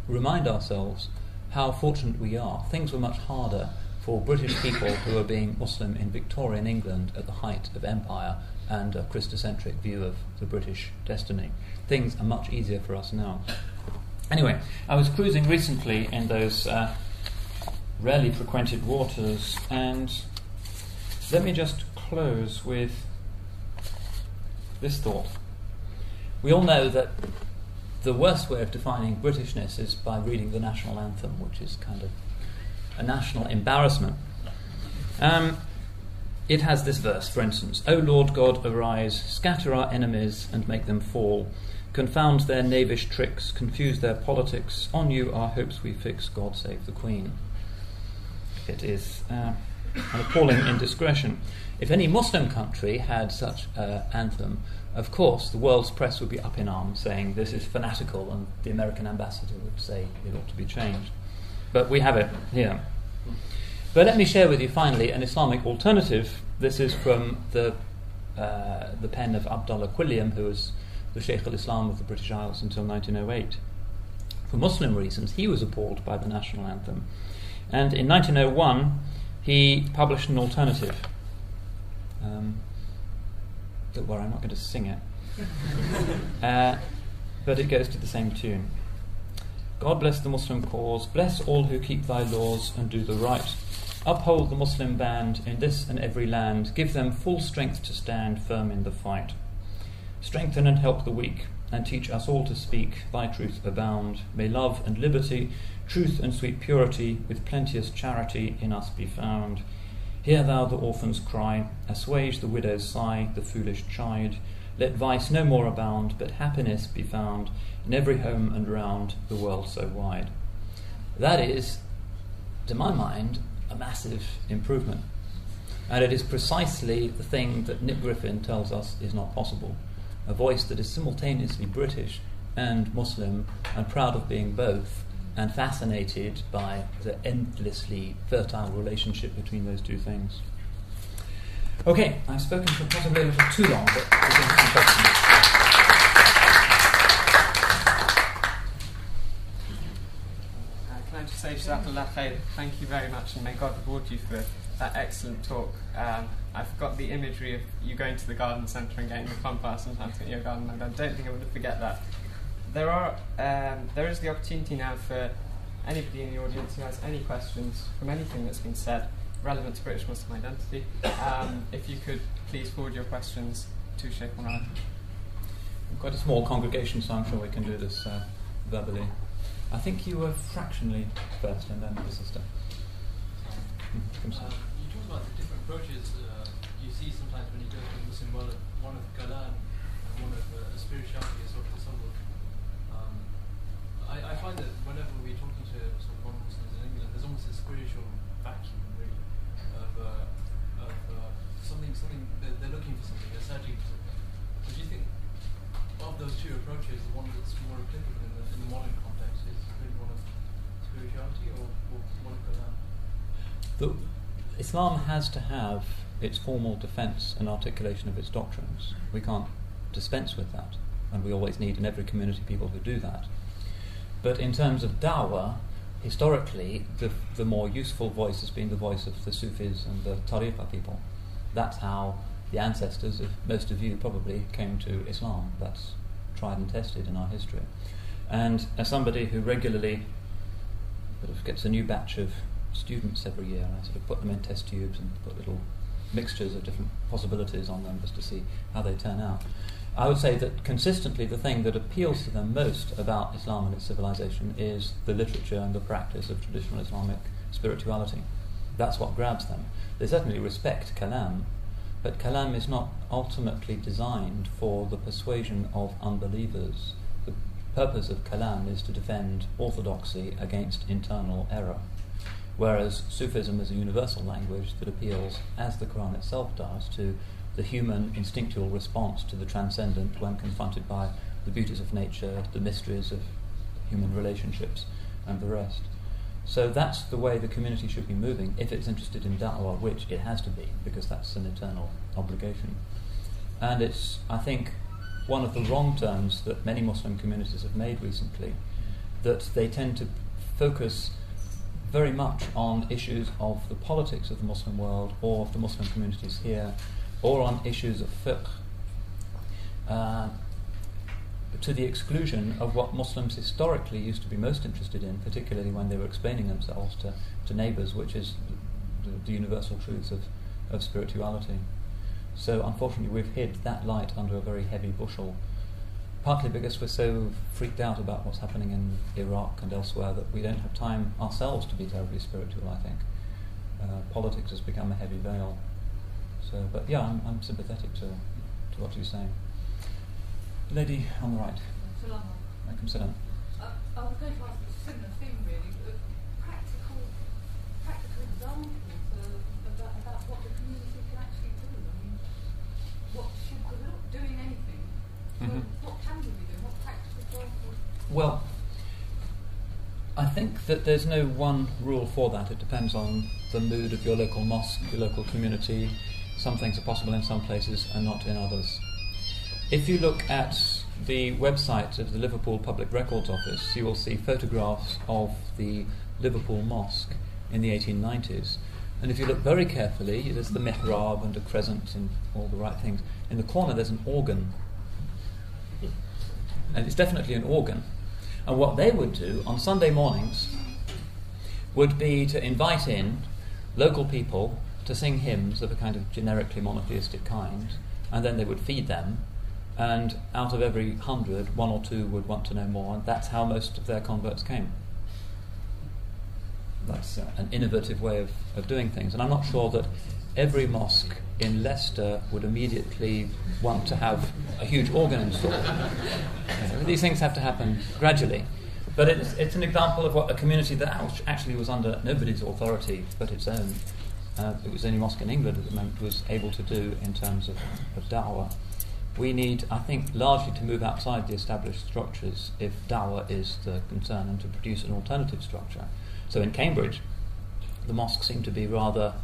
remind ourselves how fortunate we are. Things were much harder for British people who were being Muslim in Victorian England at the height of empire and a Christocentric view of the British destiny. Things are much easier for us now. Anyway, I was cruising recently in those rarely frequented waters, and let me just close with this thought. We all know that the worst way of defining Britishness is by reading the national anthem, which is kind of a national embarrassment. It has this verse, for instance: O Lord God, arise, scatter our enemies and make them fall. Confound their knavish tricks, confuse their politics. On you our hopes we fix, God save the Queen. It is an appalling indiscretion. If any Muslim country had such an anthem, of course the world's press would be up in arms saying this is fanatical, and the American ambassador would say it ought to be changed. But we have it here. But let me share with you finally an Islamic alternative. This is from the pen of Abdul who was the Sheikh al-Islam of the British Isles until 1908. For Muslim reasons, he was appalled by the national anthem. And in 1901, he published an alternative. Don't worry, I'm not going to sing it. But it goes to the same tune. God bless the Muslim cause, bless all who keep thy laws and do the right. Uphold the Muslim band in this and every land, give them full strength to stand firm in the fight. Strengthen and help the weak, and teach us all to speak thy truth abound. May love and liberty, truth and sweet purity, with plenteous charity in us be found. Hear thou the orphan's cry, assuage the widow's sigh, the foolish chide. Let vice no more abound, but happiness be found in every home and round the world so wide. That is, to my mind, a massive improvement. And it is precisely the thing that Nick Griffin tells us is not possible. A voice that is simultaneously British and Muslim, and proud of being both, and fascinated by the endlessly fertile relationship between those two things. Okay, I've spoken for possibly a little too long, but I think some questions. Can I just say, Jazakallah khair, thank you very much, and may God reward you for that excellent talk. I've got the imagery of you going to the garden centre and getting the compass and planting your garden, and I don't think I would forget that. There is the opportunity now for anybody in the audience who has any questions from anything that's been said relevant to British Muslim identity. If you could please forward your questions to Sheikh Murad. We've got a small congregation, so I'm sure we can do this verbally. I think you were fractionally first, and then the sister. You talk about the different approaches you see sometimes when you go to the Muslim world, one of kalam and one of spirituality is sort of somewhat. I find that whenever we're talking to sort of non-Muslims in England, there's almost a spiritual vacuum, really, of something they're looking for something, they're searching for something. So do you think of those two approaches, the one that's more applicable in the modern context is really one of spirituality or one of kalam? Islam has to have its formal defence and articulation of its doctrines. We can't dispense with that, and we always need in every community people who do that. But in terms of dawah, historically, the more useful voice has been the voice of the Sufis and the tariqah people. That's how the ancestors of most of you probably came to Islam. That's tried and tested in our history. And as somebody who regularly sort of gets a new batch of students every year, I sort of put them in test tubes and put little mixtures of different possibilities on them just to see how they turn out. I would say that consistently the thing that appeals to them most about Islam and its civilization is the literature and the practice of traditional Islamic spirituality. That's what grabs them. They certainly respect kalam, but kalam is not ultimately designed for the persuasion of unbelievers. The purpose of kalam is to defend orthodoxy against internal error. Whereas Sufism is a universal language that appeals, as the Quran itself does, to the human instinctual response to the transcendent when confronted by the beauties of nature, the mysteries of human relationships, and the rest. So that's the way the community should be moving if it's interested in da'wah, which it has to be, because that's an eternal obligation. And it's, I think, one of the wrong turns that many Muslim communities have made recently, that they tend to focus very much on issues of the politics of the Muslim world or of the Muslim communities here, or on issues of fiqh, to the exclusion of what Muslims historically used to be most interested in, particularly when they were explaining themselves to neighbours, which is the universal truths of spirituality. So unfortunately we've hid that light under a very heavy bushel, partly because we're so freaked out about what's happening in Iraq and elsewhere that we don't have time ourselves to be terribly spiritual, I think. Politics has become a heavy veil. So, but yeah, I'm sympathetic to what you're saying. The lady on the right. Welcome, sit down. I was going to ask a similar thing, really, but practical examples about what the community can actually do. I mean, what should we do? Doing anything. So what can we be doing? What practical examples? Well, I think that there's no one rule for that. It depends on the mood of your local mosque, your local community. Some things are possible in some places and not in others. If you look at the website of the Liverpool Public Records Office, you will see photographs of the Liverpool Mosque in the 1890s. And if you look very carefully, there's the mihrab and a crescent and all the right things. In the corner there's an organ. And it's definitely an organ. And what they would do on Sunday mornings would be to invite in local people to sing hymns of a kind of generically monotheistic kind, and then they would feed them, and out of every 100, 1 or 2 would want to know more, and that's how most of their converts came. That's an innovative way of doing things, and I'm not sure that every mosque in Leicester would immediately want to have a huge organ installed. These things have to happen gradually. But it's an example of what a community that actually was under nobody's authority but its own, it was the only mosque in England at the moment, was able to do in terms of da'wah. we need, I think, largely to move outside the established structures if dawah is the concern, and to produce an alternative structure. So in Cambridge, the mosque seemed to be rather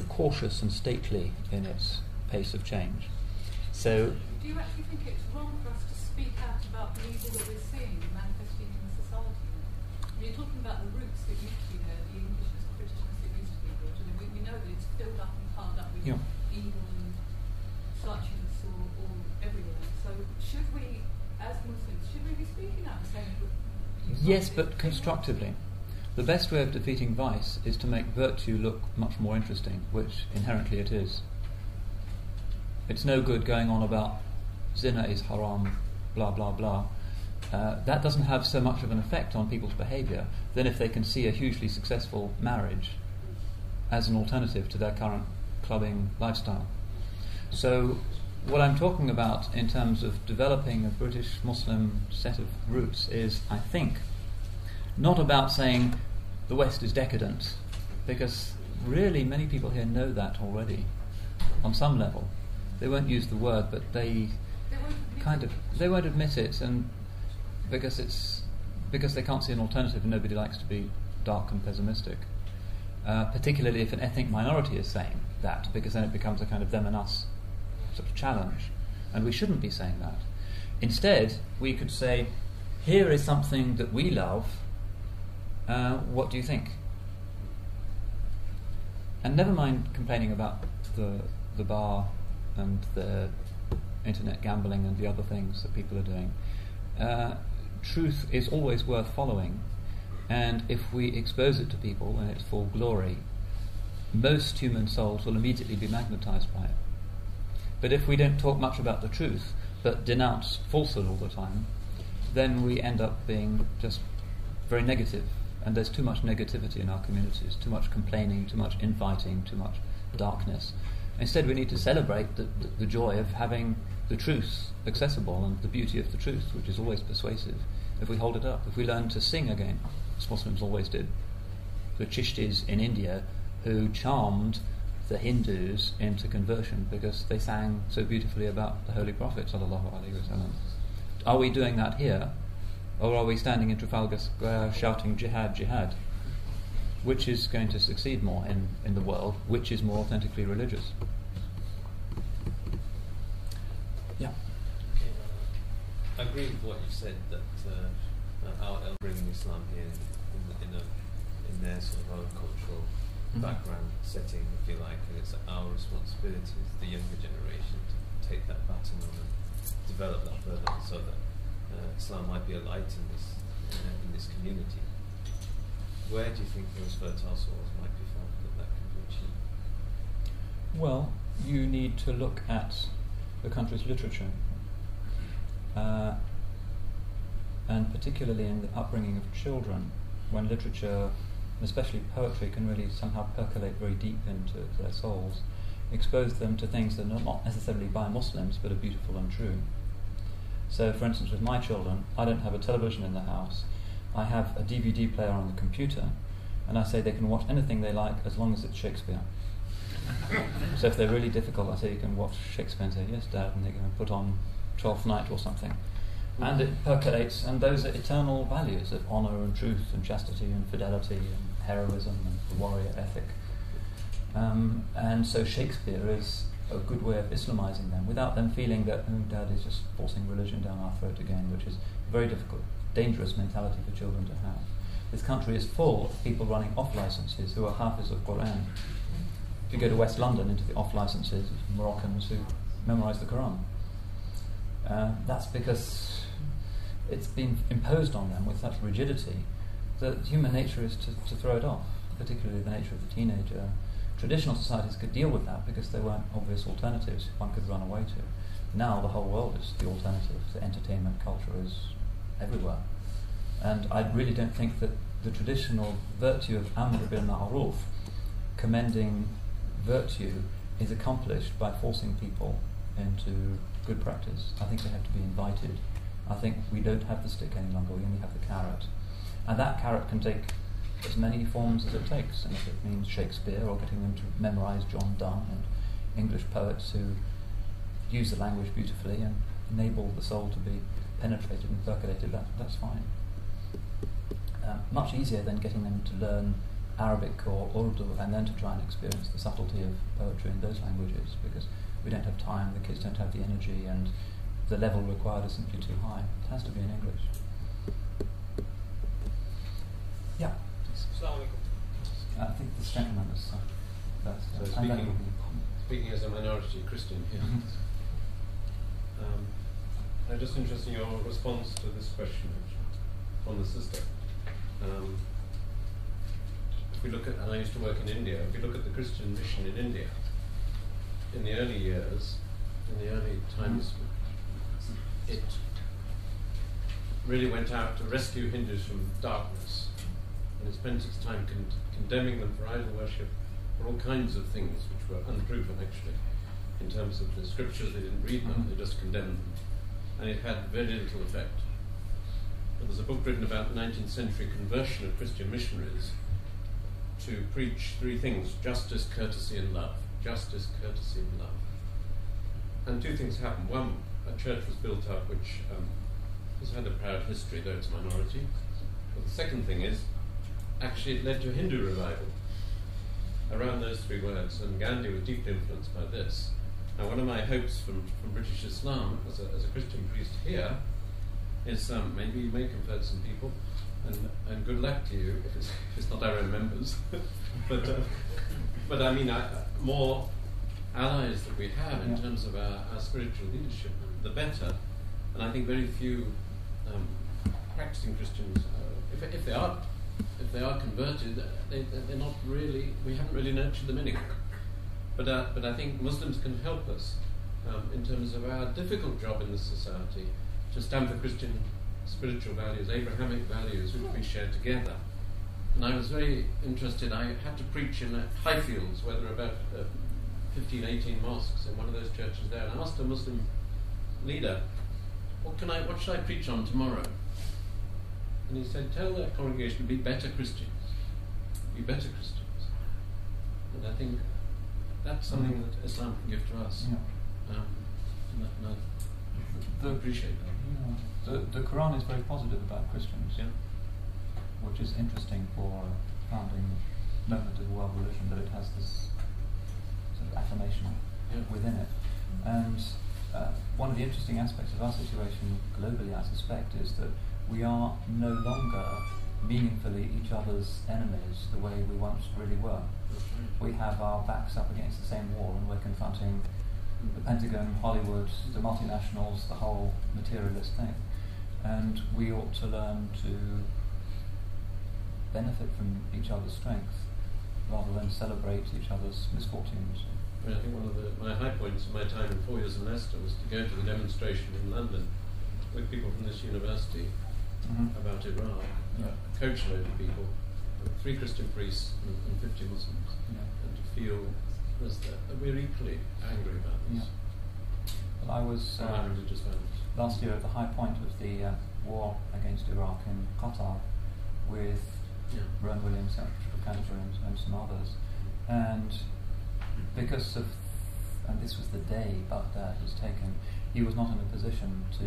cautious and stately in its pace of change. So, do you actually think it's wrong for us to speak out about the evil that we're seeing manifesting in the society? You're talking about the roots that used to be there, the Englishness, the Britishness that used to be brought, and we know that it's filled up and piled up with evil and suchness all everywhere. So should we, as Muslims, should we be speaking out and saying... Yes, but constructively. The best way of defeating vice is to make virtue look much more interesting, which inherently it is. It's no good going on about zina is haram, blah, blah, blah. That doesn't have so much of an effect on people's behaviour than if they can see a hugely successful marriage as an alternative to their current clubbing lifestyle. So what I'm talking about in terms of developing a British Muslim set of roots is, I think, not about saying the West is decadent, because really many people here know that already on some level. They won't use the word, but they won't admit it, and because they can't see an alternative, and nobody likes to be dark and pessimistic. Particularly if an ethnic minority is saying that, because then it becomes a kind of them and us sort of challenge, and we shouldn't be saying that. Instead, we could say, here is something that we love, what do you think? And never mind complaining about the bar and the internet gambling and the other things that people are doing. Truth is always worth following, and if we expose it to people in its full glory, most human souls will immediately be magnetized by it. But if we don't talk much about the truth, but denounce falsehood all the time, then we end up being just very negative. And there's too much negativity in our communities, too much complaining, too much infighting, too much darkness. Instead, we need to celebrate the joy of having the truth accessible, and the beauty of the truth, which is always persuasive, if we hold it up. If we learn to sing again, as Muslims always did. The Chishtis in India, who charmed the Hindus into conversion because they sang so beautifully about the Holy Prophet ﷺ. Are we doing that here? Or are we standing in Trafalgar Square shouting jihad, jihad? Which is going to succeed more in the world? Which is more authentically religious? Yeah. Okay, I agree with what you said, that our elders bringing Islam here in their sort of own cultural background setting, if you like, and it's our responsibility as the younger generation to take that baton on and develop that further, so that Islam might be a light in this community. Where do you think those fertile soils might be found that can be achieved? Well, you need to look at the country's literature, and particularly in the upbringing of children, when literature, especially poetry, can really somehow percolate very deep into their souls, expose them to things that are not necessarily by Muslims but are beautiful and true. So, for instance, with my children, I don't have a television in the house. I have a DVD player on the computer, and I say they can watch anything they like as long as it's Shakespeare. So if they're really difficult, I say you can watch Shakespeare, and say, yes, Dad, and they can put on Twelfth Night or something. And it percolates, and those are eternal values of honour and truth and chastity and fidelity and heroism and the warrior ethic. And so Shakespeare is a good way of Islamizing them, without them feeling that, oh, Dad is just forcing religion down our throat again, which is a very difficult, dangerous mentality for children to have. This country is full of people running off licenses who are Hafiz of Quran. If you go to West London, into the off licenses of Moroccans who memorise the Quran. That's because it's been imposed on them with such rigidity that human nature is to throw it off, particularly the nature of the teenager. Traditional societies could deal with that because there weren't obvious alternatives one could run away to. Now the whole world is the alternative. The entertainment culture is everywhere. And I really don't think that the traditional virtue of Amr bil Ma'ruf, commending virtue, is accomplished by forcing people into good practice. I think they have to be invited. I think we don't have the stick any longer, we only have the carrot. And that carrot can take as many forms as it takes, and if it means Shakespeare or getting them to memorise John Donne and English poets who use the language beautifully and enable the soul to be penetrated and percolated, that's fine. Much easier than getting them to learn Arabic or Urdu and then to try and experience the subtlety of poetry in those languages, because we don't have time, the kids don't have the energy, and the level required is simply too high. It has to be in English. Yeah. I think this gentleman is first. So speaking as a minority Christian here, I'm just interested in your response to this question from the sister. If we look at, and I used to work in India, if we look at the Christian mission in India, in the early years, in the early times, it really went out to rescue Hindus from darkness, and it spent its time condemning them for idol worship, for all kinds of things which were unproven actually. In terms of the scriptures, they didn't read them, they just condemned them, and it had very little effect. But there's a book written about the 19th century conversion of Christian missionaries to preach three things: justice, courtesy, and love. Justice, courtesy, and love. And two things happened. One, a church was built up which has had a proud history, though it's a minority. But the second thing is, actually it led to a Hindu revival around those three words, and Gandhi was deeply influenced by this. Now, one of my hopes from British Islam as a Christian priest here is maybe you may convert some people, and good luck to you if it's not our own members. but I mean, more allies that we have in terms of our spiritual leadership, the better. And I think very few practicing Christians, if they are converted, they're not really. We haven't really nurtured them anyway. But I think Muslims can help us in terms of our difficult job in this society to stand for Christian spiritual values, Abrahamic values, which we share together. And I was very interested. I had to preach in Highfields, where there were about 15, 18 mosques in one of those churches there, and I asked a Muslim leader, what should I preach on tomorrow? And he said, tell that congregation to be better Christians. Be better Christians. And I think that's something that Islam can give to us. Yeah. I appreciate that. Yeah. The Quran is very positive about Christians, which is interesting for a founding moment of world religion, that it has this sort of affirmation within it. And one of the interesting aspects of our situation globally, I suspect, is that we are no longer meaningfully each other's enemies the way we once really were. We have our backs up against the same wall, and we're confronting the Pentagon, Hollywood, the multinationals, the whole materialist thing. And we ought to learn to benefit from each other's strength rather than celebrate each other's misfortunes. I think one of my high points of my time in 4 years in Leicester was to go to the demonstration in London with people from this university about Iraq. Coach a load of people, 3 Christian priests and 50 Muslims, and to feel that we're equally angry about this. Well, I was last year at the high point of the war against Iraq in Qatar with Rowan Williams, Secretary of Canterbury, and some others, and because of, and this was the day Baghdad was taken, he was not in a position to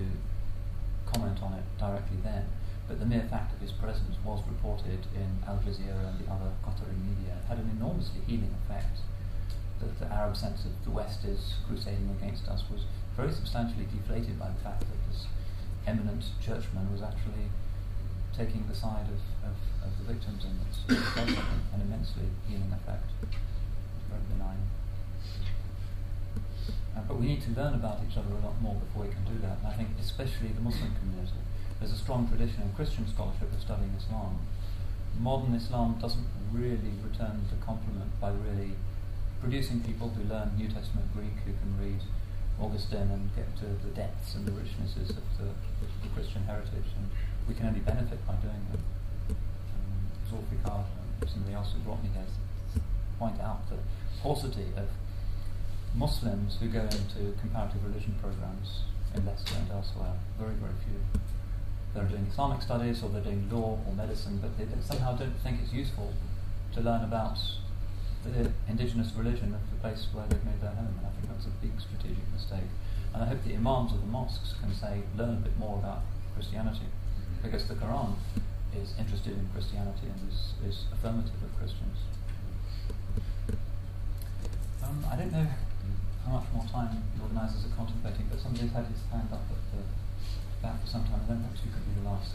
comment on it directly then, but the mere fact of his presence was reported in Al Jazeera and the other Qatari media. It had an enormously healing effect. That the Arab sense of the West is crusading against us was very substantially deflated by the fact that this eminent churchman was actually taking the side of the victims, and it's an immensely healing effect. It's very benign. But we need to learn about each other a lot more before we can do that. And I think especially the Muslim community. There's a strong tradition in Christian scholarship of studying Islam. Modern Islam doesn't really return the compliment by really producing people who learn New Testament Greek, who can read Augustine and get to the depths and the richnesses of the Christian heritage, and we can only benefit by doing that. Zulfikar and somebody else who brought me here point out the paucity of Muslims who go into comparative religion programs in Leicester and elsewhere. Very, very few. They're doing Islamic studies, or they're doing law or medicine, but they somehow don't think it's useful to learn about the indigenous religion of the place where they've made their home. And I think that's a big strategic mistake. And I hope the imams of the mosques can learn a bit more about Christianity, because the Quran is interested in Christianity and is affirmative of Christians. I don't know how much more time the organisers are contemplating, but somebody's had his hand up at the back for some time, and then perhaps you could be the last.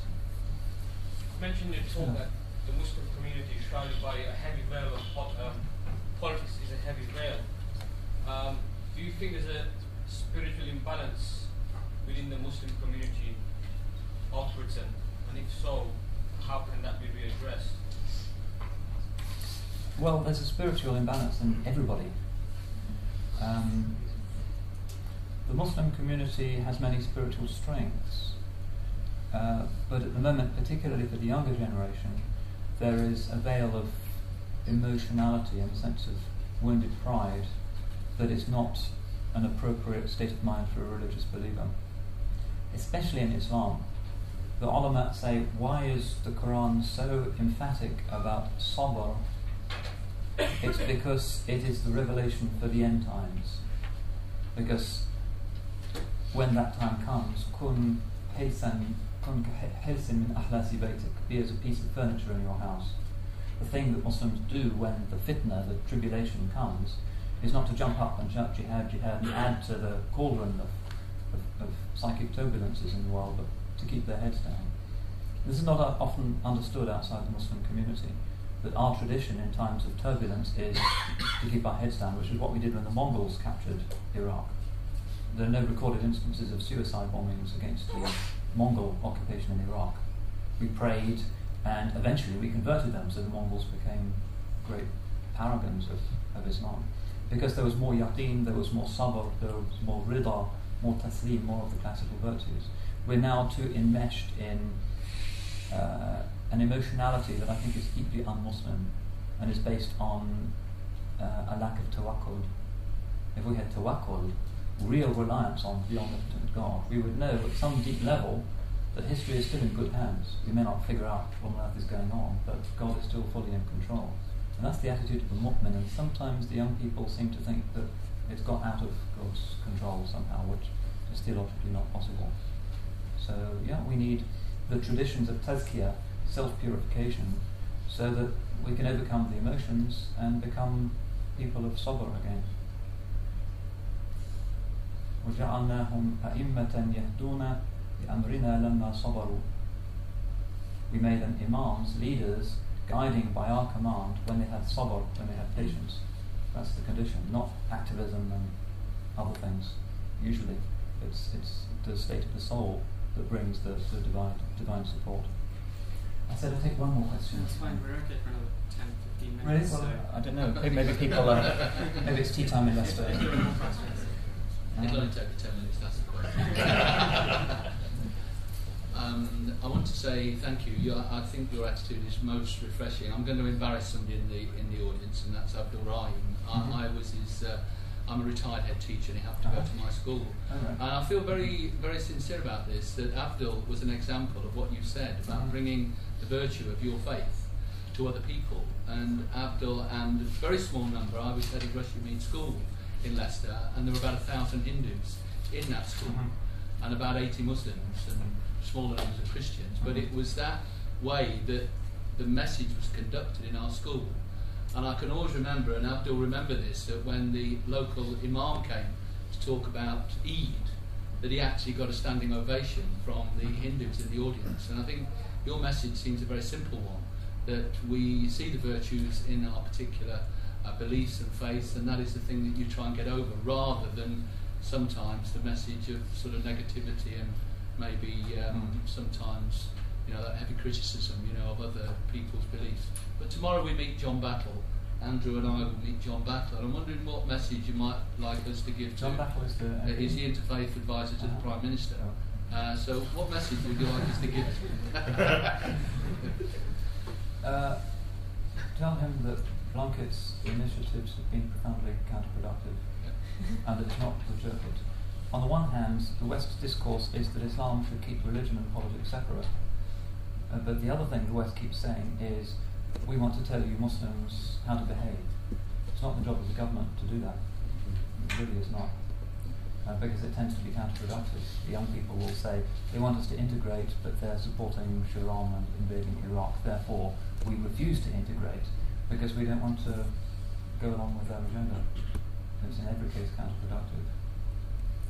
You mentioned in talk that the Muslim community is shrouded by a heavy veil of politics is a heavy veil. Do you think there's a spiritual imbalance within the Muslim community of Britain? And if so, how can that be readdressed? Well, there's a spiritual imbalance in everybody. The Muslim community has many spiritual strengths, but at the moment, particularly for the younger generation, there is a veil of emotionality and a sense of wounded pride that is not an appropriate state of mind for a religious believer, especially in Islam. The ulama say, why is the Quran so emphatic about sabr? It's because it is the revelation for the end times. Because when that time comes, kun haysan min ahlasi baytik, be as a piece of furniture in your house. The thing that Muslims do when the fitna, the tribulation comes, is not to jump up and shout jihad, jihad, and add to the cauldron of psychic turbulences in the world, but to keep their heads down. This is not often understood outside the Muslim community, that our tradition in times of turbulence is to keep our heads down, which is what we did when the Mongols captured Iraq. There are no recorded instances of suicide bombings against the Mongol occupation in Iraq. We prayed, and eventually we converted them, so the Mongols became great paragons of Islam. Because there was more yaqeen, there was more sabr, there was more rida, more taslim, more of the classical virtues. We're now too enmeshed in an emotionality that I think is deeply un-Muslim and is based on a lack of tawakkul. If we had tawakkul, real reliance on the omnipotent God, we would know at some deep level that history is still in good hands. We may not figure out what on earth is going on, but God is still fully in control. And that's the attitude of the mu'min, and sometimes the young people seem to think that it's got out of God's control somehow, which is theologically not possible. So yeah, we need the traditions of tazkiyah, self-purification, so that we can overcome the emotions and become people of sabr again. وَجَعَلْنَاهُمْ أَئِمَّةً يَهْدُونَ بِأَمْرِنَا لَمَّا صَبَرُوا. We made them imams, leaders, guiding by our command when they had sabr, when they had patience. That's the condition, not activism and other things. Usually it's the state of the soul that brings the divine support. I said I'll take one more question. That's fine, we're okay for another 10-15 minutes. Really? Well, I don't know. Maybe people are. Maybe it's tea time in Leicester. It'll only take 10 minutes, that's the question. I want to say thank you. I think your attitude is most refreshing. I'm going to embarrass somebody in the audience, and that's Abdul. I'm a retired head teacher, and he happened to go to my school. And I feel very, very sincere about this, that Abdul was an example of what you said about bringing the virtue of your faith to other people. And Abdul and a very small number, I was head of Rushmead School in Leicester, and there were about 1,000 Hindus in that school, and about 80 Muslims, and smaller numbers of Christians. But it was that way that the message was conducted in our school. And I can always remember, and Abdul remember this, that when the local imam came to talk about Eid, that he actually got a standing ovation from the Hindus in the audience. And I think your message seems a very simple one, that we see the virtues in our particular beliefs and faiths, and that is the thing that you try and get over, rather than sometimes the message of sort of negativity and maybe sometimes, that heavy criticism, of other people's beliefs. But tomorrow we meet John Battle. Andrew and I will meet John Battle. And I'm wondering what message you might like us to give John to. Battle is he's the Interfaith advisor to the Prime Minister. So what message would you like us to give? Tell him that Blunkett's initiatives have been profoundly counterproductive, and that it's not legitimate. On the one hand, the West's discourse is that Islam should keep religion and politics separate. But the other thing the West keeps saying is, we want to tell you Muslims how to behave. It's not the job of the government to do that. It really is not. Because it tends to be counterproductive. The young people will say they want us to integrate, but they're supporting Sharon and invading Iraq. Therefore, we refuse to integrate because we don't want to go along with their agenda. It's in every case counterproductive.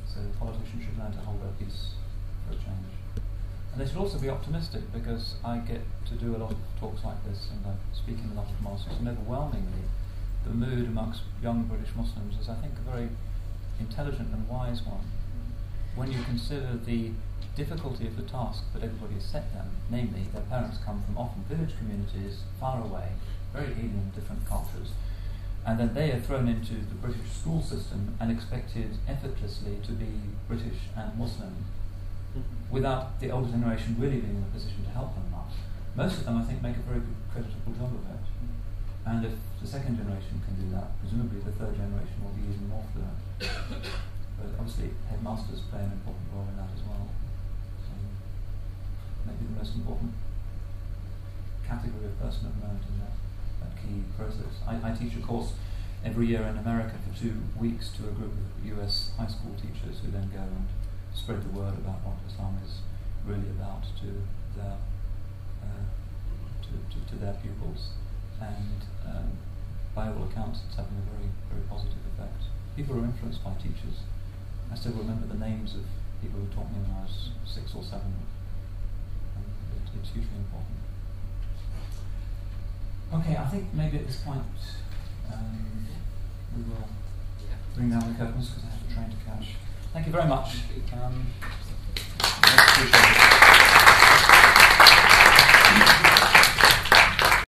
So politicians should learn to hold their peace for a change. And they should also be optimistic, because I get to do a lot of talks like this and I speak in a lot of mosques, and overwhelmingly the mood amongst young British Muslims is, I think, a very intelligent and wise one. When you consider the difficulty of the task that everybody has set them, namely their parents come from often village communities far away, very alien, different cultures, and then they are thrown into the British school system and expected effortlessly to be British and Muslim, without the older generation really being in a position to help them enough. Most of them, I think, make a very good, creditable job of it. And if the second generation can do that, presumably the third generation will be even more fluent. But obviously, headmasters play an important role in that as well. So maybe the most important category of person at the moment in that key process. I teach a course every year in America for 2 weeks to a group of US high school teachers who then go and spread the word about what Islam is really about to their pupils. And by all accounts, it's having a very, very positive effect. People are influenced by teachers. I still remember the names of people who taught me when I was 6 or 7. It's hugely important. Okay, I think maybe at this point we will bring down the curtains because I have a train to catch. Thank you very much. Appreciate it.